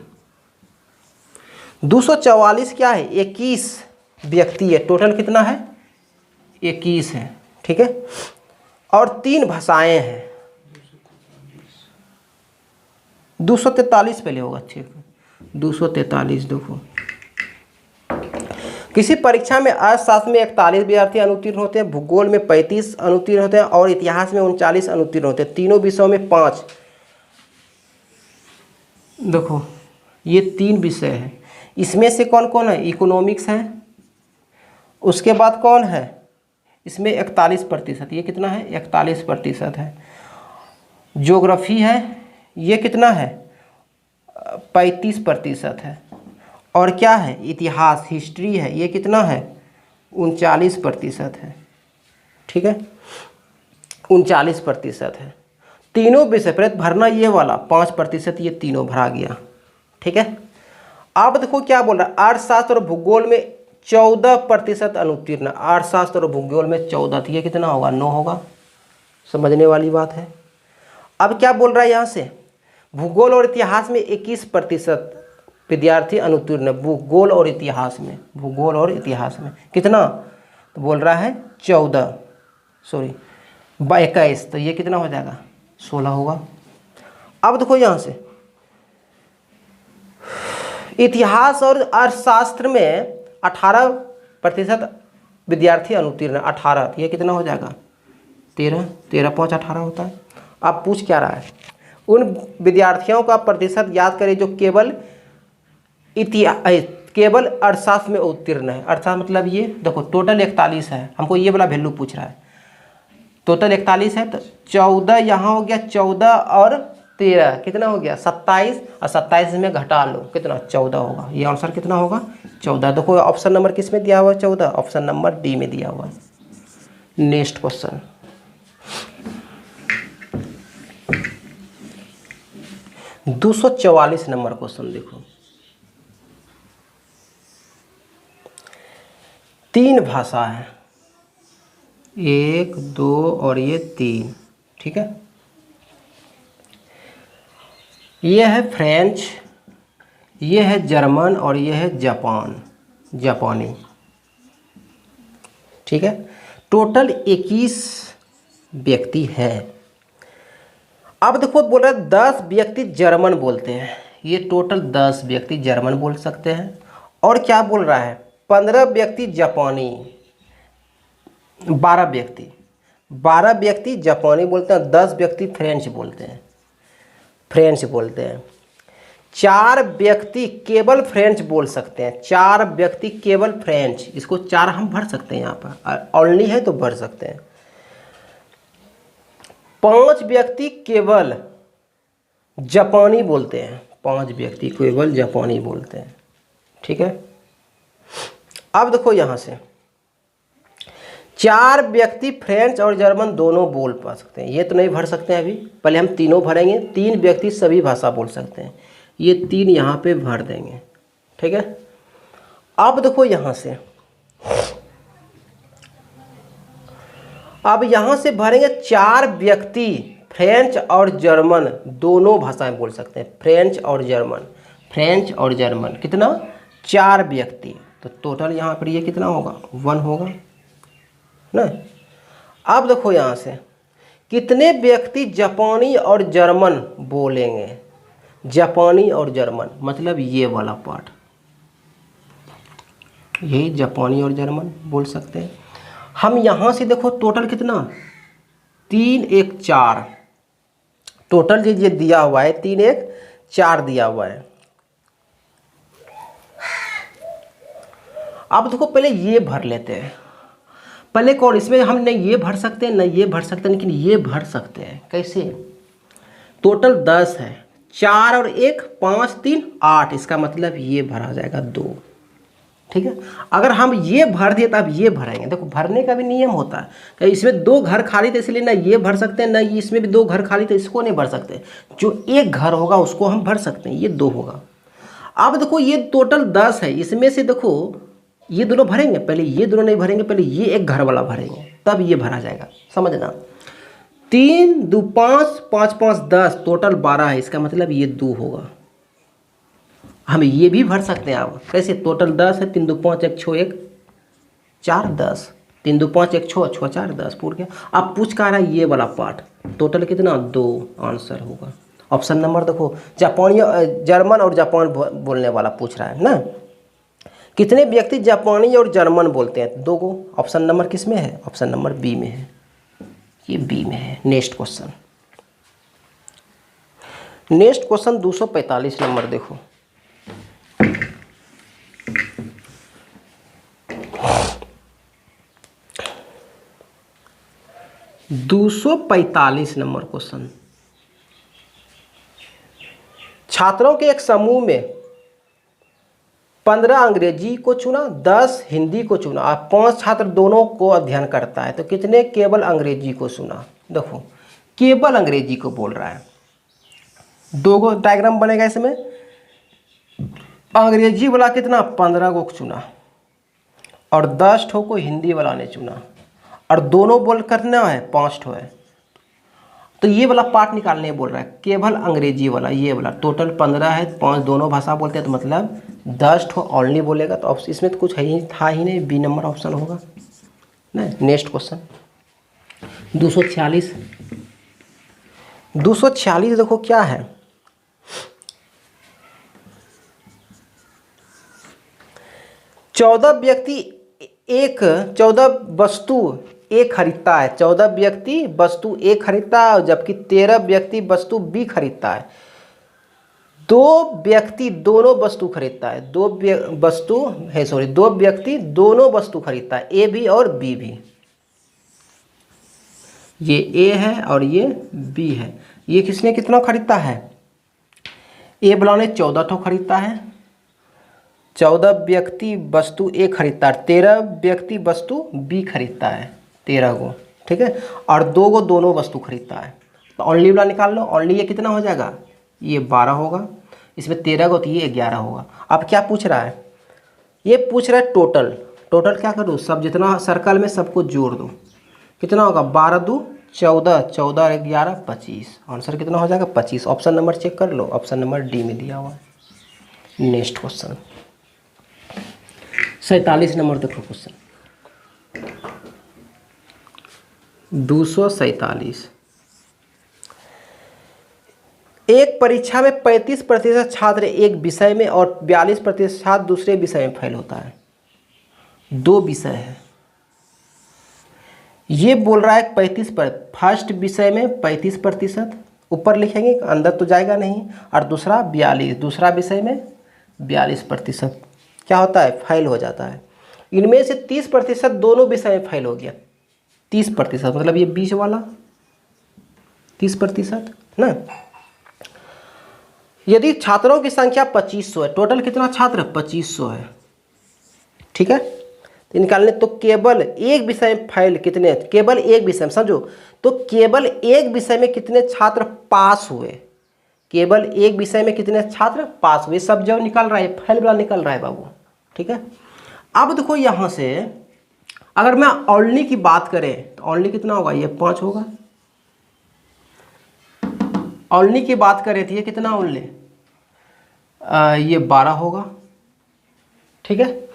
244 क्या है, 21 व्यक्ति है, टोटल कितना है 21 है, ठीक है, और 3 भाषाएं हैं। 243 पहले होगा, ठीक है 243। देखो किसी परीक्षा में अर्थशास्त्र में 41 विद्यार्थी अनुत्तीर्ण होते हैं, भूगोल में 35 अनुत्तीर्ण होते हैं, और इतिहास में 39 अनुत्तीर्ण होते हैं। तीनों विषयों में 5। देखो ये 3 विषय है, इसमें से कौन कौन है, इकोनॉमिक्स है, उसके बाद कौन है, इसमें 41%, ये कितना है 41% है। ज्योग्राफी है, ये कितना है 35% है, और क्या है इतिहास हिस्ट्री है, ये कितना है 39% है, ठीक है 39% है। तीनों विषय पर भरना ये वाला 5%, ये तीनों भरा गया, ठीक है। अब देखो क्या बोल रहा है, अर्थशास्त्र और भूगोल में 14% अनुत्तीर्ण, अर्थशास्त्र और भूगोल में 14, तो ये कितना होगा 9 होगा, समझने वाली बात है। अब क्या बोल रहा है यहाँ से, भूगोल और इतिहास में 21% विद्यार्थी अनुत्तीर्ण, भूगोल और इतिहास में, भूगोल और इतिहास में कितना, तो बोल रहा है 14 सॉरी 21, तो ये कितना हो जाएगा 16 होगा। अब देखो यहाँ से इतिहास और अर्थशास्त्र में 18% विद्यार्थी अनुत्तीर्ण, 18, तो ये कितना हो जाएगा 13, 13 5 18 होता है। अब पूछ क्या रहा है, उन विद्यार्थियों का प्रतिशत याद करें जो केवल अर्थशास्त्र में उत्तीर्ण है। अर्थशास्त्र मतलब ये देखो टोटल 41 है, हमको ये वाला वैल्यू पूछ रहा है, टोटल 41 है, तो 14 यहाँ हो गया, 14 और 13 कितना हो गया 27, और 27 में घटा लो कितना 14 होगा। ये आंसर कितना होगा 14। देखो ऑप्शन नंबर किस में दिया हुआ है 14, ऑप्शन नंबर डी में दिया हुआ है। नेक्स्ट क्वेश्चन, दो 244 नंबर क्वेश्चन देखो, 3 भाषा है, 1 2 और ये 3, ठीक है। ये है फ्रेंच, ये है जर्मन, और ये है जापानी, ठीक है। टोटल 21 व्यक्ति हैं। अब देखो बोल रहा है 10 व्यक्ति जर्मन बोलते हैं, ये टोटल 10 व्यक्ति जर्मन बोल सकते हैं। और क्या बोल रहा है 15 व्यक्ति जापानी, 12 व्यक्ति जापानी बोलते हैं, 10 व्यक्ति फ्रेंच बोलते हैं, 4 व्यक्ति केवल फ्रेंच बोल सकते हैं, 4 व्यक्ति केवल फ्रेंच, इसको 4 हम भर सकते हैं, यहाँ पर ओनली है तो भर सकते हैं। 5 व्यक्ति केवल जापानी बोलते हैं, 5 व्यक्ति केवल जापानी बोलते हैं, ठीक है। अब देखो यहाँ से 4 व्यक्ति फ्रेंच और जर्मन दोनों बोल पा सकते हैं, ये तो नहीं भर सकते हैं अभी, पहले हम तीनों भरेंगे। 3 व्यक्ति सभी भाषा बोल सकते हैं, ये 3 यहाँ पे भर देंगे, ठीक है। अब देखो यहाँ से, अब यहाँ से भरेंगे 4 व्यक्ति फ्रेंच और जर्मन दोनों भाषाएं बोल सकते हैं। फ्रेंच और जर्मन, फ्रेंच और जर्मन कितना, 4 व्यक्ति। तो टोटल यहाँ पर ये कितना होगा, 1 होगा ना। अब देखो यहाँ से कितने व्यक्ति जापानी और जर्मन बोलेंगे। जापानी और जर्मन मतलब ये वाला पार्ट, यही जापानी और जर्मन बोल सकते हैं हम। यहाँ से देखो टोटल कितना, 3 1 4, टोटल ये दिया हुआ है 3 1 4 दिया हुआ है। अब देखो पहले ये भर लेते हैं। पहले कौन, इसमें हम न ये भर सकते हैं न ये भर सकते हैं, लेकिन ये भर सकते हैं। कैसे, टोटल 10 है, 4 और 1 5 3 8, इसका मतलब ये भरा जाएगा 2। ठीक है, अगर हम ये भर दिए तब ये भरेंगे। देखो भरने का भी नियम होता है कि इसमें 2 घर खाली थे इसलिए ना ये भर सकते हैं, ना इसमें भी 2 घर खाली थे इसको नहीं भर सकते। जो एक घर होगा उसको हम भर सकते हैं, ये 2 होगा। अब देखो ये टोटल 10 है, इसमें से देखो ये दोनों भरेंगे, पहले ये दोनों नहीं भरेंगे, पहले ये एक घर वाला भरेंगे तब ये भरा जाएगा, समझना। 3 2 5 5 5 10, टोटल 12 है, इसका मतलब ये 2 होगा। हम ये भी भर सकते हैं। आप कैसे, टोटल 10 है, 3 2 5 1 6 1 4 10, 3 2 5 1 6 6 4 10 पूर गया। अब पूछ का रहा है ये वाला पार्ट, टोटल कितना, 2, आंसर होगा ऑप्शन नंबर। देखो जापानी, जर्मन और जापान बोलने वाला पूछ रहा है ना। कितने व्यक्ति जापानी और जर्मन बोलते हैं, 2 को। ऑप्शन नंबर किस में है, ऑप्शन नंबर बी में है, ये बी में है। Next question, next question 245 number देखो। $245 नंबर क्वेश्चन। छात्रों के एक समूह में 15 अंग्रेजी को चुना, 10 हिंदी को चुना और 5 छात्र दोनों को अध्ययन करता है, तो कितने केवल अंग्रेजी को चुना। देखो केवल अंग्रेजी को बोल रहा है, 2 को डायग्राम बनेगा इसमें। अंग्रेजी वाला कितना, 15 को चुना और 10 ठो को हिंदी वाला ने चुना, और दोनों बोल करना है 5 ठो है। तो ये वाला पार्ट निकालने बोल रहा है, केवल अंग्रेजी वाला ये वाला। टोटल 15 है, 5 दोनों भाषा बोलते हैं, तो मतलब 10 ठो ओनली बोलेगा। तो इसमें तो कुछ है ही, था ही नहीं, बी नंबर ऑप्शन होगा ना। Next question 246। 246 देखो क्या है, चौदह वस्तु एक खरीदता है। 14 व्यक्ति वस्तु एक खरीदता है, जबकि 13 व्यक्ति वस्तु बी खरीदता है। 2 व्यक्ति दोनों वस्तु खरीदता है, 2 व्यक्ति दोनों वस्तु खरीदता है, ए भी और बी भी। ये ए है और ये बी है। ये किसने कितना खरीदता है, ए वाला ने 14 ठो खरीदता है, 14 व्यक्ति वस्तु ए खरीदता है, 13 व्यक्ति वस्तु बी खरीदता है, 13 को, ठीक है, और 2 को दोनों वस्तु खरीदता है। तो ओनली वाला निकाल लो, ओनली ये कितना हो जाएगा, ये 12 होगा, इसमें 13 को, तो ये 11 होगा। अब क्या पूछ रहा है, ये पूछ रहा है टोटल। टोटल क्या करूँ, सब जितना सर्कल में सबको जोड़ दो, कितना होगा, 12 2 14, 14 11 25, आंसर कितना हो जाएगा 25। ऑप्शन नंबर चेक कर लो, ऑप्शन नंबर डी में दिया हुआ है। नेक्स्ट क्वेश्चन 47 नंबर देखो क्वेश्चन 247। एक परीक्षा में 35% छात्र एक विषय में और 42% छात्र दूसरे विषय में फेल होता है। 2 विषय है, ये बोल रहा है 35%, फर्स्ट विषय में 35% ऊपर लिखेंगे, अंदर तो जाएगा नहीं, और दूसरा 42, दूसरा विषय में 42% क्या होता है, फेल हो जाता है। इनमें से 30% दोनों विषय में फेल हो गया। 30% मतलब ये 20 वाला 30% ना। यदि छात्रों की संख्या 2500 है, टोटल कितना छात्र 2500 है, ठीक है, तो निकालने तो केवल एक विषय में फेल कितने, केवल एक विषय में, समझो, तो केवल एक विषय में कितने छात्र पास हुए, केवल एक विषय में कितने छात्र पास हुए, सब जो निकल रहा है फेल वाला निकल रहा है बाबू। ठीक है, अब देखो यहाँ से अगर मैं ओनली की बात करें तो ओनली कितना होगा, ये 5 होगा। ओनली की बात करें तो ये कितना ओनली, ये 12 होगा। ठीक है,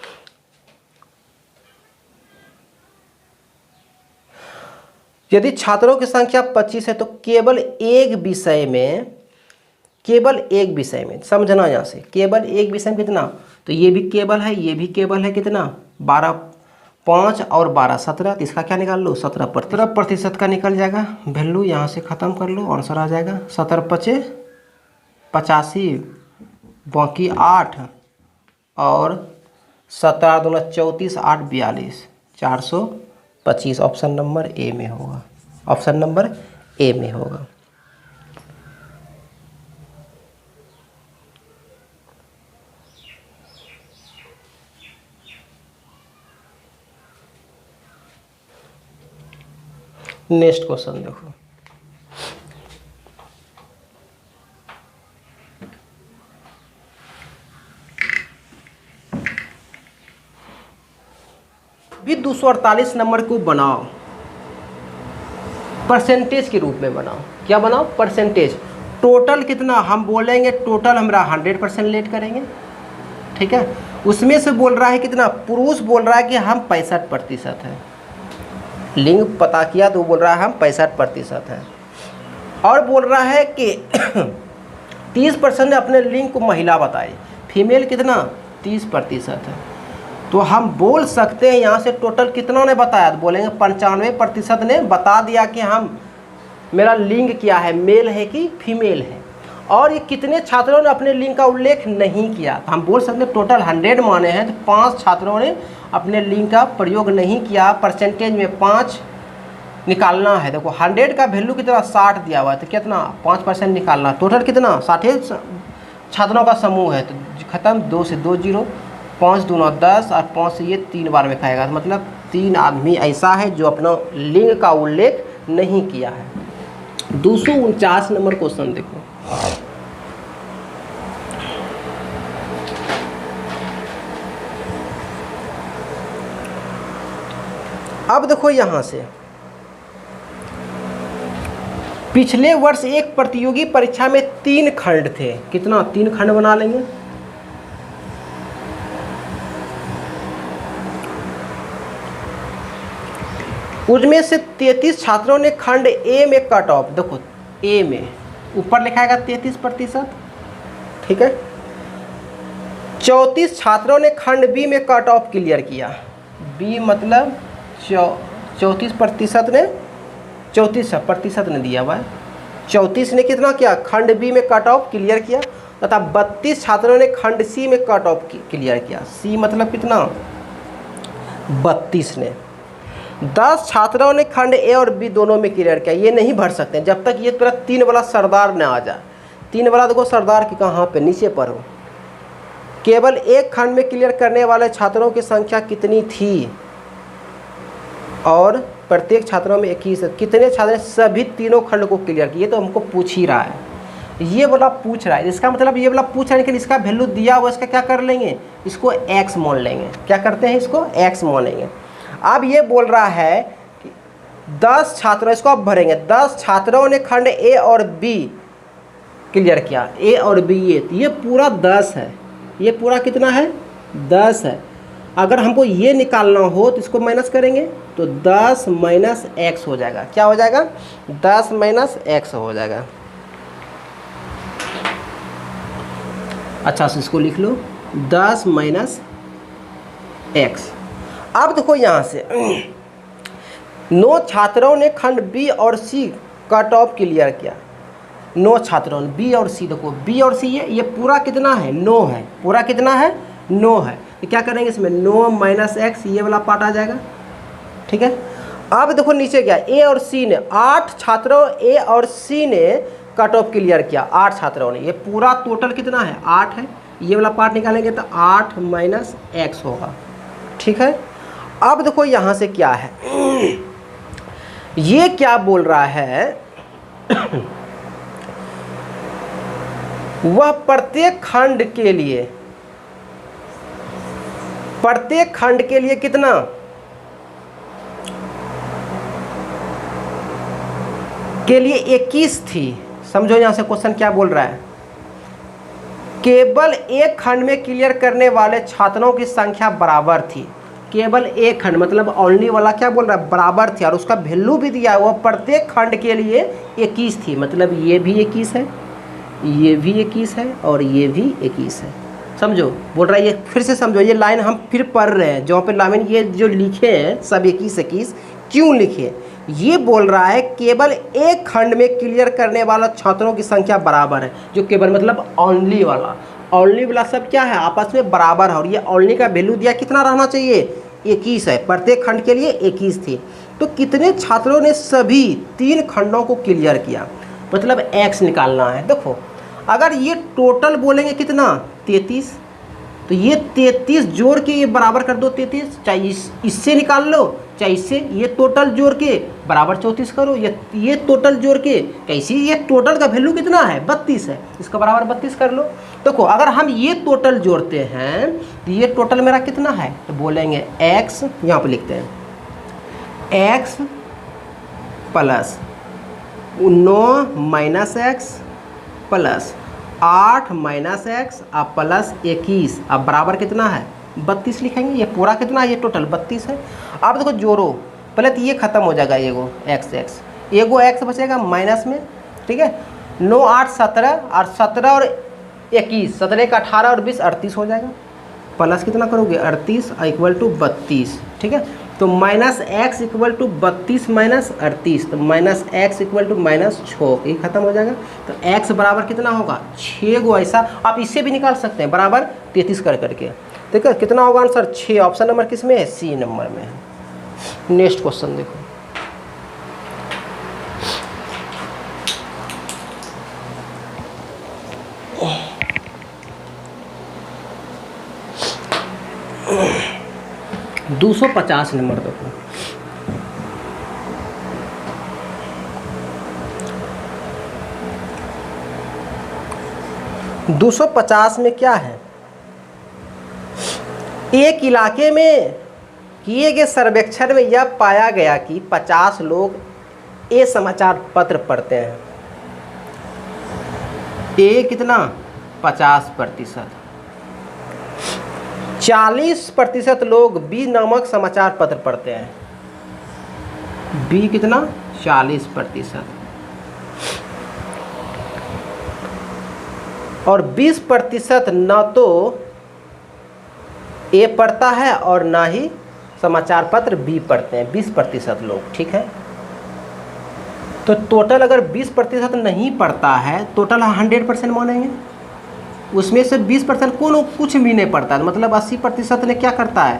यदि छात्रों की संख्या 25 है तो केवल एक विषय में समझना, यहाँ से केवल एक विषय में कितना, तो ये भी केवल है, ये भी केवल है, कितना 12, 5 और 12 17, तो इसका क्या निकाल लो 17% का निकल जाएगा वैल्यू। यहाँ से ख़त्म कर लो, आंसर आ जाएगा 17 × 5 = 85, बाकी 8 और 17 × 2 = 34, 8 × 42 425। ऑप्शन नंबर ए में होगा, ऑप्शन नंबर ए में होगा। नेक्स्ट क्वेश्चन देखो, भी 248 नंबर को बनाओ, परसेंटेज के रूप में बनाओ। क्या बनाओ, परसेंटेज। टोटल कितना हम बोलेंगे, टोटल हमारा 100% लेट करेंगे। ठीक है, उसमें से बोल रहा है कितना, पुरुष बोल रहा है कि हम 65% है, लिंग पता किया तो बोल रहा है हम 65% है, और बोल रहा है कि 30% ने अपने लिंग को महिला बताई, फीमेल कितना 30% है। तो हम बोल सकते हैं यहाँ से टोटल कितना ने बताया, तो बोलेंगे 95% ने बता दिया कि हम मेरा लिंग क्या है, मेल है कि फीमेल है। और ये कितने छात्रों ने अपने लिंग का उल्लेख नहीं किया, तो हम बोल सकते हैं टोटल 100 माने हैं तो 5 छात्रों ने अपने लिंग का प्रयोग नहीं किया। परसेंटेज में 5 निकालना है। देखो 100 का वैल्यू कितना 60 दिया हुआ है, तो कितना 5% निकालना। टोटल कितना 60 छात्रों का समूह है, तो खत्म, 2 से 2 0, 5 दूना 10 और 5 से ये 3 बार में खाएगा, तो मतलब 3 आदमी ऐसा है जो अपना लिंग का उल्लेख नहीं किया है। 249 नंबर क्वेश्चन देखो, अब देखो यहाँ से पिछले वर्ष एक प्रतियोगी परीक्षा में 3 खंड थे, कितना 3 खंड बना लेंगे। उसमें से 33 छात्रों ने खंड ए में कट ऑफ, देखो ए में ऊपर लिखा है 33%। ठीक है, 34 छात्रों ने खंड बी में कट ऑफ क्लियर किया। बी मतलब 34% ने 34% ने दिया हुआ है, 34 ने कितना किया खंड बी में कट ऑफ क्लियर किया, तथा 32 छात्रों ने खंड सी में कट ऑफ क्लियर किया। सी मतलब कितना 32 ने। 10 छात्रों ने खंड ए और बी दोनों में क्लियर किया। ये नहीं भर सकते जब तक ये पूरा 3 वाला सरदार न आ जाए। 3 वाला देखो सरदार की कहाँ पे, नीचे पर हो। केवल एक खंड में क्लियर करने वाले छात्रों की संख्या कितनी थी, और प्रत्येक छात्रों में 21 कितने छात्र ने सभी तीनों खंड को क्लियर किया। ये तो हमको पूछ ही रहा है, ये वाला पूछ रहा है। इसका मतलब ये वाला पूछ रहा है, लेकिन इसका वैल्यू दिया हुआ, इसका क्या कर लेंगे, इसको x मान लेंगे। क्या करते हैं, इसको x मान लेंगे। अब ये बोल रहा है कि 10 छात्रों, इसको अब भरेंगे, 10 छात्रों ने खंड ए और बी क्लियर किया। ए और बी ये पूरा 10 है, ये पूरा कितना है 10 है। अगर हमको ये निकालना हो तो इसको माइनस करेंगे तो 10 - x हो जाएगा। क्या हो जाएगा 10 - x हो जाएगा। अच्छा से इसको लिख लो 10 - x। अब देखो यहाँ से 9 छात्रों ने खंड बी और सी कट ऑफ क्लियर किया। 9 छात्रों ने बी और सी, देखो बी और सी ये पूरा कितना है 9 है, पूरा कितना है 9 है। तो क्या करेंगे इसमें 9 - x, ये वाला पार्ट आ जाएगा। ठीक है, अब देखो नीचे क्या, ए और सी ने 8 छात्रों, ए और सी ने कट ऑफ क्लियर किया 8 छात्रों ने। ये पूरा टोटल कितना है 8 है, ये वाला पार्ट निकालेंगे तो 8 - x होगा। ठीक है, अब देखो यहाँ से क्या है, ये क्या बोल रहा है वह प्रत्येक खंड के लिए कितना, के लिए 21 थी। समझो यहां से क्वेश्चन क्या बोल रहा है, केवल एक खंड में क्लियर करने वाले छात्रों की संख्या बराबर थी। केवल एक खंड मतलब ओनली वाला क्या बोल रहा है, बराबर थी, और उसका वैल्यू भी दिया हुआ प्रत्येक खंड के लिए 21 थी। मतलब ये भी 21 है, ये भी 21 है, और ये भी 21 है। समझो बोल रहा है, ये फिर से समझो, ये लाइन हम फिर पढ़ रहे हैं, जहाँ पे लाइन ये जो लिखे हैं सब 21 क्यों लिखे, ये बोल रहा है केवल एक खंड में क्लियर करने वाला छात्रों की संख्या बराबर है। जो केवल मतलब ओनली वाला सब क्या है, आपस में बराबर है, और ये ओनली का वैल्यू दिया कितना रहना चाहिए, 21 है, प्रत्येक खंड के लिए 21 थी। तो कितने छात्रों ने सभी 3 खंडों को क्लियर किया, मतलब x निकालना है। देखो अगर ये टोटल बोलेंगे कितना 33, तो ये 33 जोड़ के ये बराबर कर दो 33, चाहे इससे निकाल लो चाहे इससे, ये टोटल जोड़ के बराबर 34 करो, ये टोटल जोड़ के कैसी, ये टोटल का वैल्यू कितना है 32 है, इसका बराबर 32 कर लो। देखो अगर हम ये टोटल जोड़ते हैं तो ये टोटल मेरा कितना है, तो बोलेंगे x, यहाँ पे लिखते हैं x plus 9 minus x plus 8 minus x अब प्लस 21, अब बराबर कितना है 32 लिखेंगे। ये पूरा कितना है, ये टोटल 32 है। अब देखो जोड़ो, पहले तो ये खत्म हो जाएगा, एगो एक्स बचेगा माइनस में, ठीक है। 9 8 17 और 17 और 21, 17 का 18 और 20 38 हो जाएगा, प्लस कितना करोगे 38 इक्वल टू 32, ठीक है। तो minus x equal to 32 minus 38, तो minus x equal to minus 6, ये खत्म हो जाएगा। तो एक्स बराबर कितना होगा 6 गो, ऐसा आप इससे भी निकाल सकते हैं, बराबर 33 कर करके, ठीक है। कितना होगा आंसर 6, ऑप्शन नंबर किस में है, सी नंबर में है। नेक्स्ट क्वेश्चन देखो, दूसो 50 नंबर देखो, दूसो 50 में क्या है, एक इलाके में किए गए सर्वेक्षण में यह पाया गया कि 50 लोग ये समाचार पत्र पढ़ते हैं। ए कितना 50%, 40% लोग बी नामक समाचार पत्र पढ़ते हैं। बी कितना 40%, और 20% ना तो ए पढ़ता है और ना ही समाचार पत्र बी पढ़ते हैं, 20% लोग, ठीक है। तो टोटल अगर 20% नहीं पढ़ता है, टोटल 100% मानेंगे। उसमें से 20% को कुछ भी नहीं पढ़ता है, मतलब 80% ने क्या करता है,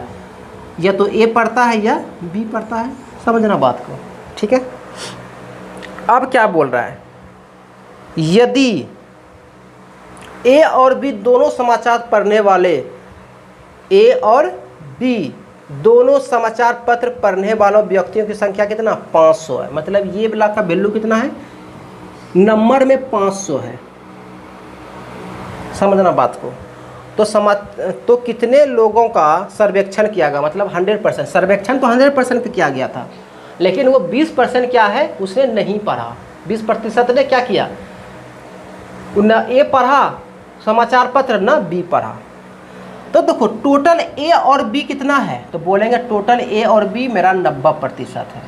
या तो ए पढ़ता है या बी पढ़ता है। समझना बात को, ठीक है। अब क्या बोल रहा है, यदि ए और बी दोनों समाचार पढ़ने वाले, ए और बी दोनों समाचार पत्र पढ़ने वालों व्यक्तियों की संख्या कितना 500 है। मतलब ये वाला का वैल्यू कितना है, नंबर में 500 है। समझना बात को। तो कितने लोगों का सर्वेक्षण किया गया, मतलब 100%। सर्वेक्षण तो 100% पे किया गया था, लेकिन वो 20% क्या है, उसने नहीं पढ़ा। 20% ने क्या किया, न ए पढ़ा समाचार पत्र, न बी पढ़ा। तो देखो टोटल ए और बी कितना है, तो बोलेंगे टोटल ए और बी मेरा 90% है।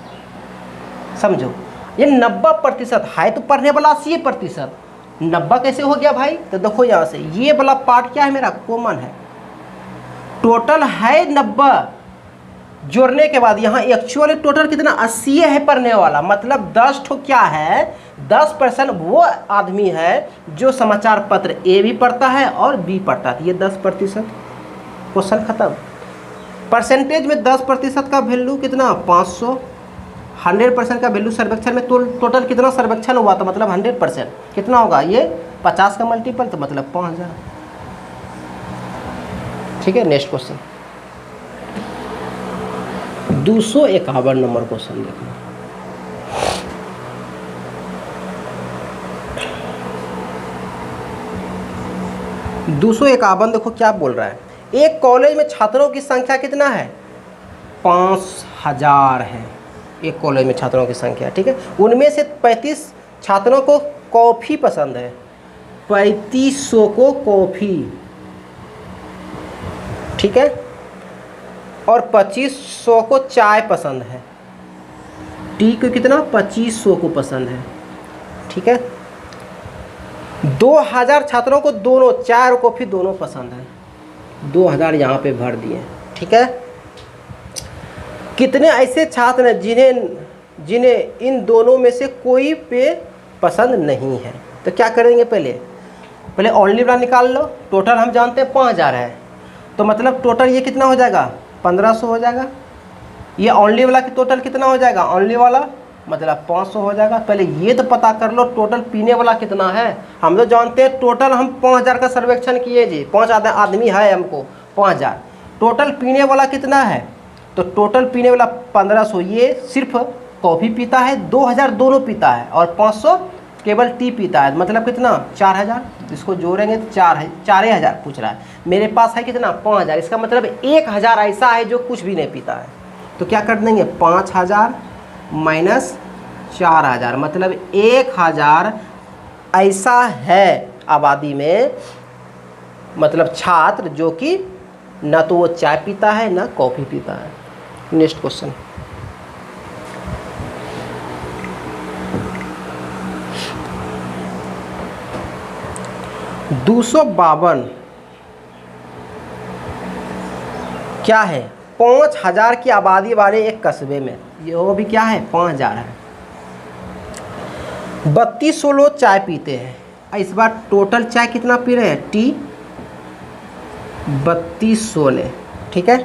समझो ये 90% है, तो पढ़ने वाला 80%, 90 कैसे हो गया भाई, तो देखो यहाँ से ये वाला पार्ट क्या है मेरा कॉमन है। टोटल है 90, जोड़ने के बाद यहाँ एक्चुअली टोटल कितना 80 है पढ़ने वाला, मतलब 10 ठो क्या है, 10% वो आदमी है जो समाचार पत्र ए भी पढ़ता है और बी पढ़ता है। ये 10%, क्वेश्चन खत्म। परसेंटेज में 10% का वैल्यू कितना 500, 100% का वैल्यू सर्वेक्षण में टोटल कितना सर्वेक्षण हुआ था, मतलब 100% कितना होगा, ये 50 का मल्टीपल, तो मतलब 5000। ठीक है। नेक्स्ट क्वेश्चन 251 नंबर क्वेश्चन देखो। 251 देखो क्या बोल रहा है, एक कॉलेज में छात्रों की संख्या कितना है, 5000 है एक कॉलेज में छात्रों की संख्या, ठीक है। उनमें से 35 छात्रों को कॉफ़ी पसंद है, 3500 को कॉफ़ी, ठीक है, और 2500 को चाय पसंद है। टी को कितना, 2500 को पसंद है, ठीक है। 2000 छात्रों को दोनों चाय और कॉफ़ी दोनों पसंद है, 2000 यहाँ पे भर दिए, ठीक है। कितने ऐसे छात्र हैं जिन्हें इन दोनों में से कोई पे पसंद नहीं है। तो क्या करेंगे, पहले ओनली वाला निकाल लो। टोटल हम जानते हैं 5000 है, तो मतलब टोटल ये कितना हो जाएगा, 1500 हो जाएगा। ये ओनली वाला की टोटल कितना हो जाएगा, ओनली वाला मतलब 500 हो जाएगा। पहले ये तो पता कर लो टोटल पीने वाला कितना है। हम तो जानते हैं टोटल हम 5000 का सर्वेक्षण किए जी, 5 आदमी है हमको 5000, टोटल पीने वाला कितना है, तो टोटल पीने वाला 1500। ये सिर्फ कॉफ़ी पीता है, 2000 दोनों पीता है, और 500 केवल टी पीता है, मतलब कितना 4000। इसको जोड़ेंगे तो 4000 पूछ रहा है। मेरे पास है कितना 5000, इसका मतलब 1000 ऐसा है जो कुछ भी नहीं पीता है। तो क्या कर देंगे, 5000 माइनस 4000, मतलब 1000 ऐसा है आबादी में, मतलब छात्र जो कि ना तो वो चाय पीता है ना कॉफ़ी पीता है। नेक्स्ट क्वेश्चन, $252 क्या है, 5000 की आबादी वाले एक कस्बे में, ये वो भी क्या है 5000 है। 3200 लोग चाय पीते हैं। इस बार टोटल चाय कितना पी रहे हैं, टी 3200 ने, ठीक है।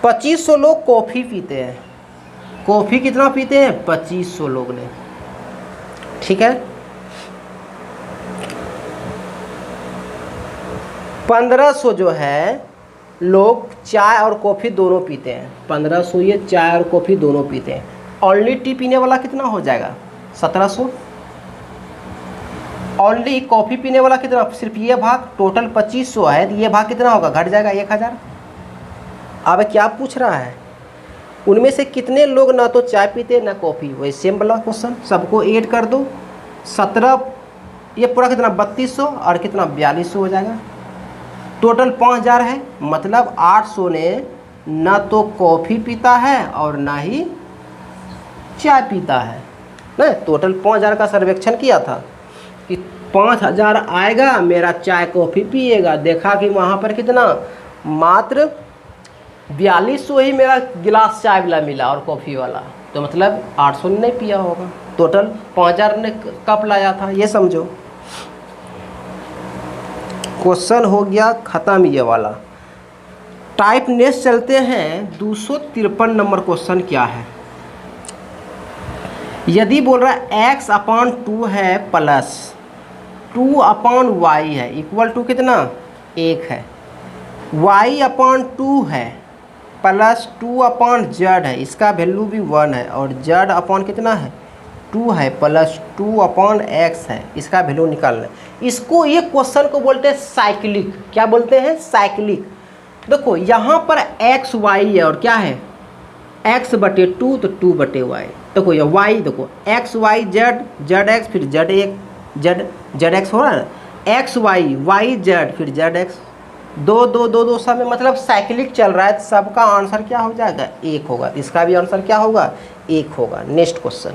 2500 लोग कॉफ़ी पीते हैं, कॉफ़ी कितना पीते हैं 2500 लोग ने, ठीक है। 1500 जो है लोग चाय और कॉफ़ी दोनों पीते हैं, 1500 ये चाय और कॉफ़ी दोनों पीते हैं। ओनली टी पीने वाला कितना हो जाएगा 1700। ओनली कॉफ़ी पीने वाला कितना, सिर्फ ये भाग, टोटल 2500 है, तो ये भाग कितना होगा, घट जाएगा 1000। अब क्या पूछ रहा है, उनमें से कितने लोग ना तो चाय पीते ना कॉफ़ी, वही सेम वाला क्वेश्चन, सबको ऐड कर दो। 17 ये पूरा कितना 3200 और कितना 4200 हो जाएगा। टोटल 5000 है, मतलब 800 ने ना तो कॉफ़ी पीता है और ना ही चाय पीता है ना। टोटल 5000 का सर्वेक्षण किया था कि 5000 आएगा मेरा चाय कॉफ़ी पिएगा, देखा कि वहाँ पर कितना मात्र 4200 ही मेरा गिलास चाय वाला मिला और कॉफ़ी वाला, तो मतलब 800 ने नहीं पिया होगा। टोटल 5000 ने कप लाया था, ये समझो। क्वेश्चन हो गया ख़त्म ये वाला। टाइप नेक्स्ट चलते हैं। 253 नंबर क्वेश्चन क्या है, यदि बोल रहा है x/2 है प्लस 2/y है इक्वल टू कितना 1 है, y/2 है प्लस 2/z है, इसका वैल्यू भी 1 है, और z/ कितना है 2 है प्लस 2/x है, इसका वैल्यू निकालना है। इसको ये क्वेश्चन को बोलते हैं साइक्लिक। क्या बोलते हैं, साइक्लिक। देखो यहाँ पर x y है और क्या है x/2 तो 2/y। देखो ये y, देखो x y z x फिर z x हो रहा है ना, x y y z फिर z x, 2 2 2 2 सब में मतलब साइक्लिक चल रहा है, तो सबका आंसर क्या हो जाएगा 1 होगा, इसका भी आंसर क्या होगा 1 होगा। नेक्स्ट क्वेश्चन,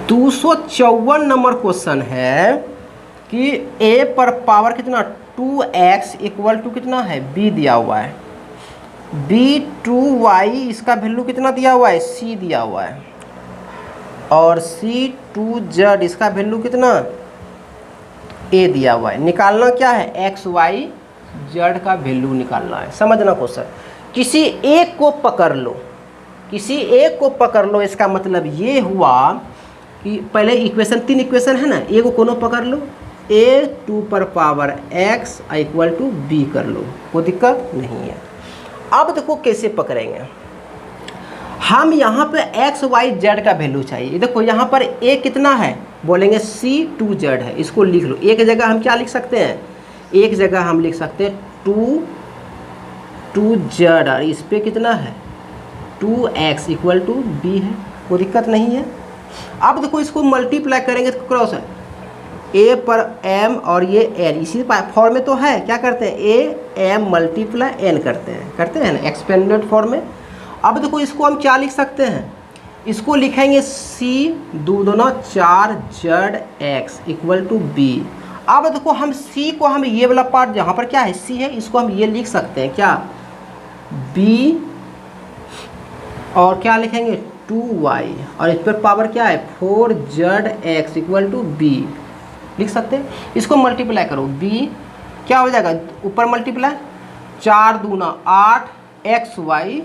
$254 नंबर क्वेश्चन है कि a पर पावर कितना 2x इक्वल टू कितना है b दिया हुआ है, b2y इसका वैल्यू कितना दिया हुआ है c दिया हुआ है, और c2z इसका वैल्यू कितना a दिया हुआ है। निकालना क्या है x y z का वैल्यू निकालना है। समझना क्वेश्चन, किसी एक को पकड़ लो, किसी एक को पकड़ लो, इसका मतलब ये हुआ कि पहले इक्वेशन 3 इक्वेशन है ना, ए को कोनो पकड़ लो, a2 पर power x equal to b कर लो, कोई दिक्कत नहीं है। अब देखो कैसे पकड़ेंगे, हम यहाँ पे एक्स वाई जेड का वैल्यू चाहिए। देखो यहाँ पर ए कितना है, बोलेंगे C2Z है, इसको लिख लो। एक जगह हम क्या लिख सकते हैं, एक जगह हम लिख सकते हैं 2Z और इस पे कितना है 2x इक्वल टू B है, कोई दिक्कत नहीं है। अब देखो इसको मल्टीप्लाई करेंगे तो क्रॉस है a पर m और ये n, इसी फॉर्म में तो है। क्या करते हैं a m मल्टीप्लाई n करते हैं ना एक्सपेंडेड फॉर्म में। अब देखो इसको हम क्या लिख सकते हैं, इसको लिखेंगे C2 दूना 4ZX इक्वल टू B। अब देखो हम C को हम ये वाला पार्ट जहाँ पर क्या है C है, इसको हम ये लिख सकते हैं क्या B और क्या लिखेंगे 2y और इस पर पावर क्या है 4ZX इक्वल टू B लिख सकते हैं। इसको मल्टीप्लाई करो B क्या हो जाएगा, ऊपर मल्टीप्लाई 4 दूना 8XY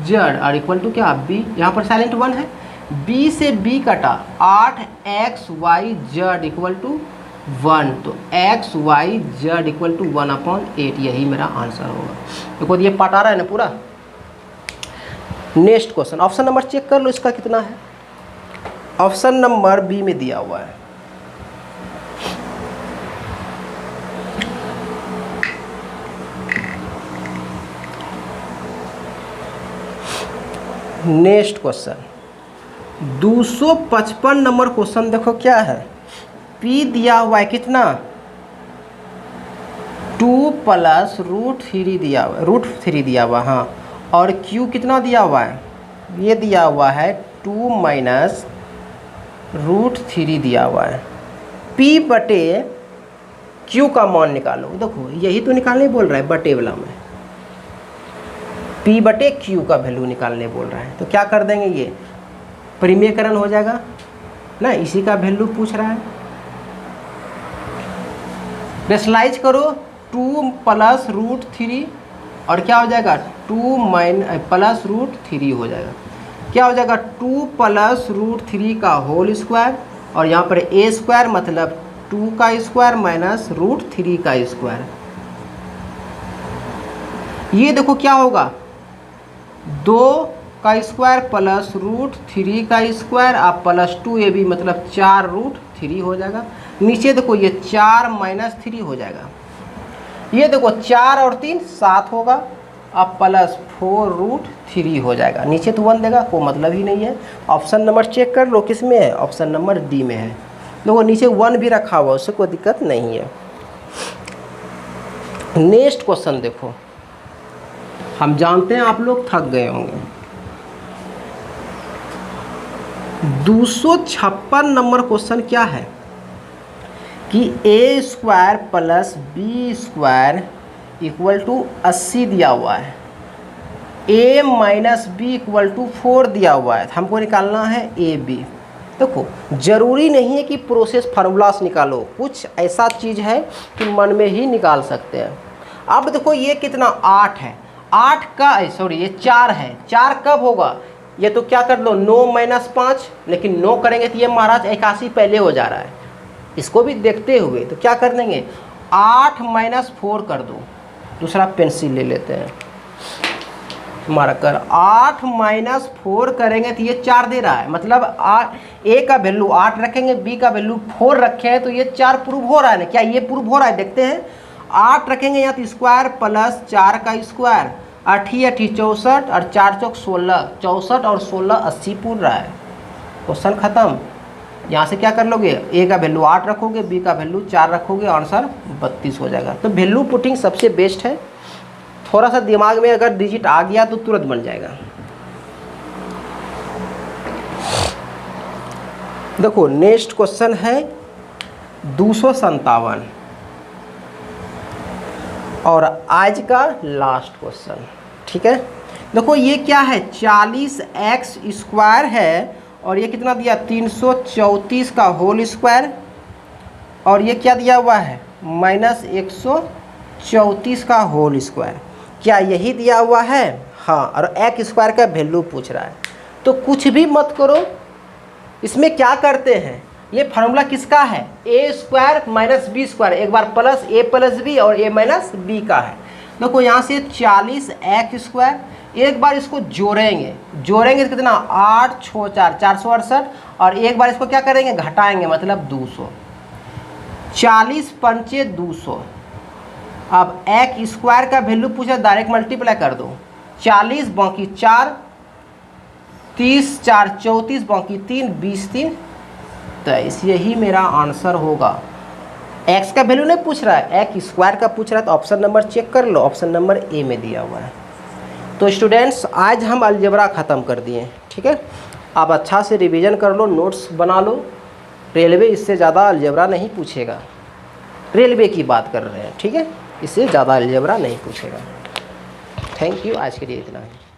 Z और इक्वल टू क्या B, यहाँ पर साइलेंट 1 है, B से B कटा 8XYZ इक्वल टू 1, तो XYZ इक्वल टू 1/8, यही मेरा आंसर होगा। देखो ये पार्ट आ रहा है ना पूरा। Next question, option number check कर लो इसका कितना है। ऑप्शन नंबर बी में दिया हुआ है नेक्स्ट क्वेश्चन 255 नंबर क्वेश्चन। देखो क्या है, P दिया हुआ है कितना 2 प्लस √3 दिया हुआ है, √3 दिया हुआ हाँ, और Q कितना दिया हुआ है, ये दिया हुआ है 2 माइनस √3 दिया हुआ है। P बटे Q का मान निकालो। देखो यही तो निकालने बोल रहा है बटे वाला में, P बटे Q का वैल्यू निकालने बोल रहा है। तो क्या कर देंगे, ये परिमेयकरण हो जाएगा ना, इसी का वैल्यू पूछ रहा है। रेशनलाइज करो 2 प्लस √3 और क्या हो जाएगा 2 प्लस √3 हो जाएगा। क्या हो जाएगा 2 प्लस √3 का होल स्क्वायर और यहाँ पर a स्क्वायर मतलब 2 का स्क्वायर माइनस √3 का स्क्वायर। ये देखो क्या होगा 2 का स्क्वायर प्लस √3 का स्क्वायर आप प्लस 2ab मतलब 4√3 हो जाएगा। नीचे देखो ये 4 माइनस 3 हो जाएगा। ये देखो 4 और 3 7 होगा, अब प्लस 4√3 हो जाएगा। नीचे तो 1 देगा, कोई मतलब ही नहीं है। ऑप्शन नंबर चेक कर लो किस में है, ऑप्शन नंबर डी में है। देखो नीचे 1 भी रखा हुआ, उससे कोई दिक्कत नहीं है। नेक्स्ट क्वेश्चन देखो, हम जानते हैं आप लोग थक गए होंगे। 256 नंबर क्वेश्चन क्या है कि a square plus b square equal to 80 दिया हुआ है, a minus B equal to 4 दिया हुआ है। हमको निकालना है ए बी। देखो ज़रूरी नहीं है कि प्रोसेस फार्मूला से निकालो, कुछ ऐसा चीज़ है कि मन में ही निकाल सकते हैं। अब देखो ये कितना 8 है, 8 का सॉरी ये 4 है, 4 कब होगा, ये तो क्या कर लो 9 माइनस 5, लेकिन 9 करेंगे तो ये महाराज 81 पहले हो जा रहा है। इसको भी देखते हुए तो क्या कर देंगे 8 माइनस 4 कर दो। दूसरा पेंसिल ले लेते हैं मार्कर, 8 माइनस 4 करेंगे तो ये 4 दे रहा है, मतलब ए का वैल्यू 8 रखेंगे, बी का वैल्यू 4 रखे हैं तो ये 4 प्रूव हो रहा है ना। क्या ये प्रूव हो रहा है, देखते हैं। 8 रखेंगे यहाँ तो स्क्वायर प्लस 4 का स्क्वायर, 8 64 और 4 चौक 16, 64 और 16 80 पूर्ण रहा है। क्वेश्चन खत्म। यहाँ से क्या कर लोगे, ए का वैल्यू 8 रखोगे, बी का वैल्यू 4 रखोगे, आंसर 32 हो जाएगा। तो वैल्यू पुटिंग सबसे बेस्ट है। थोड़ा सा दिमाग में अगर डिजिट आ गया तो तुरंत बन जाएगा। देखो नेक्स्ट क्वेश्चन है 257 और आज का लास्ट क्वेश्चन, ठीक है। देखो ये क्या है 40x स्क्वायर है और ये कितना दिया 334 का होल स्क्वायर और ये क्या दिया हुआ है माइनस 134 का होल स्क्वायर। क्या यही दिया हुआ है, हाँ, और x स्क्वायर का वैल्यू पूछ रहा है। तो कुछ भी मत करो, इसमें क्या करते हैं, ये फार्मूला किसका है, ए स्क्वायर माइनस बी स्क्वायर, एक बार प्लस ए प्लस बी और ए माइनस बी का है। देखो यहाँ से 40 एक्स स्क्वायर, एक बार इसको जोड़ेंगे तो कितना 8 6 4 468, और एक बार इसको क्या करेंगे घटाएंगे मतलब 200, 40 पंचे 200। अब एक्स स्क्वायर का वैल्यू पूछा, डायरेक्ट मल्टीप्लाई कर दो, 40 बाकी 4, 30 4 34 बाकी 3 20 3 23। यही मेरा आंसर होगा। एक्स का वैल्यू नहीं पूछ रहा है, एक्स स्क्वायर का पूछ रहा है, तो ऑप्शन नंबर चेक कर लो, ऑप्शन नंबर ए में दिया हुआ है। तो स्टूडेंट्स आज हम अलजेब्रा ख़त्म कर दिए, ठीक है। आप अच्छा से रिवीजन कर लो, नोट्स बना लो। रेलवे इससे ज़्यादा अलजेब्रा नहीं पूछेगा, रेलवे की बात कर रहे हैं, ठीक है, इससे ज़्यादा अलजेब्रा नहीं पूछेगा। थैंक यू, आज के लिए इतना ही।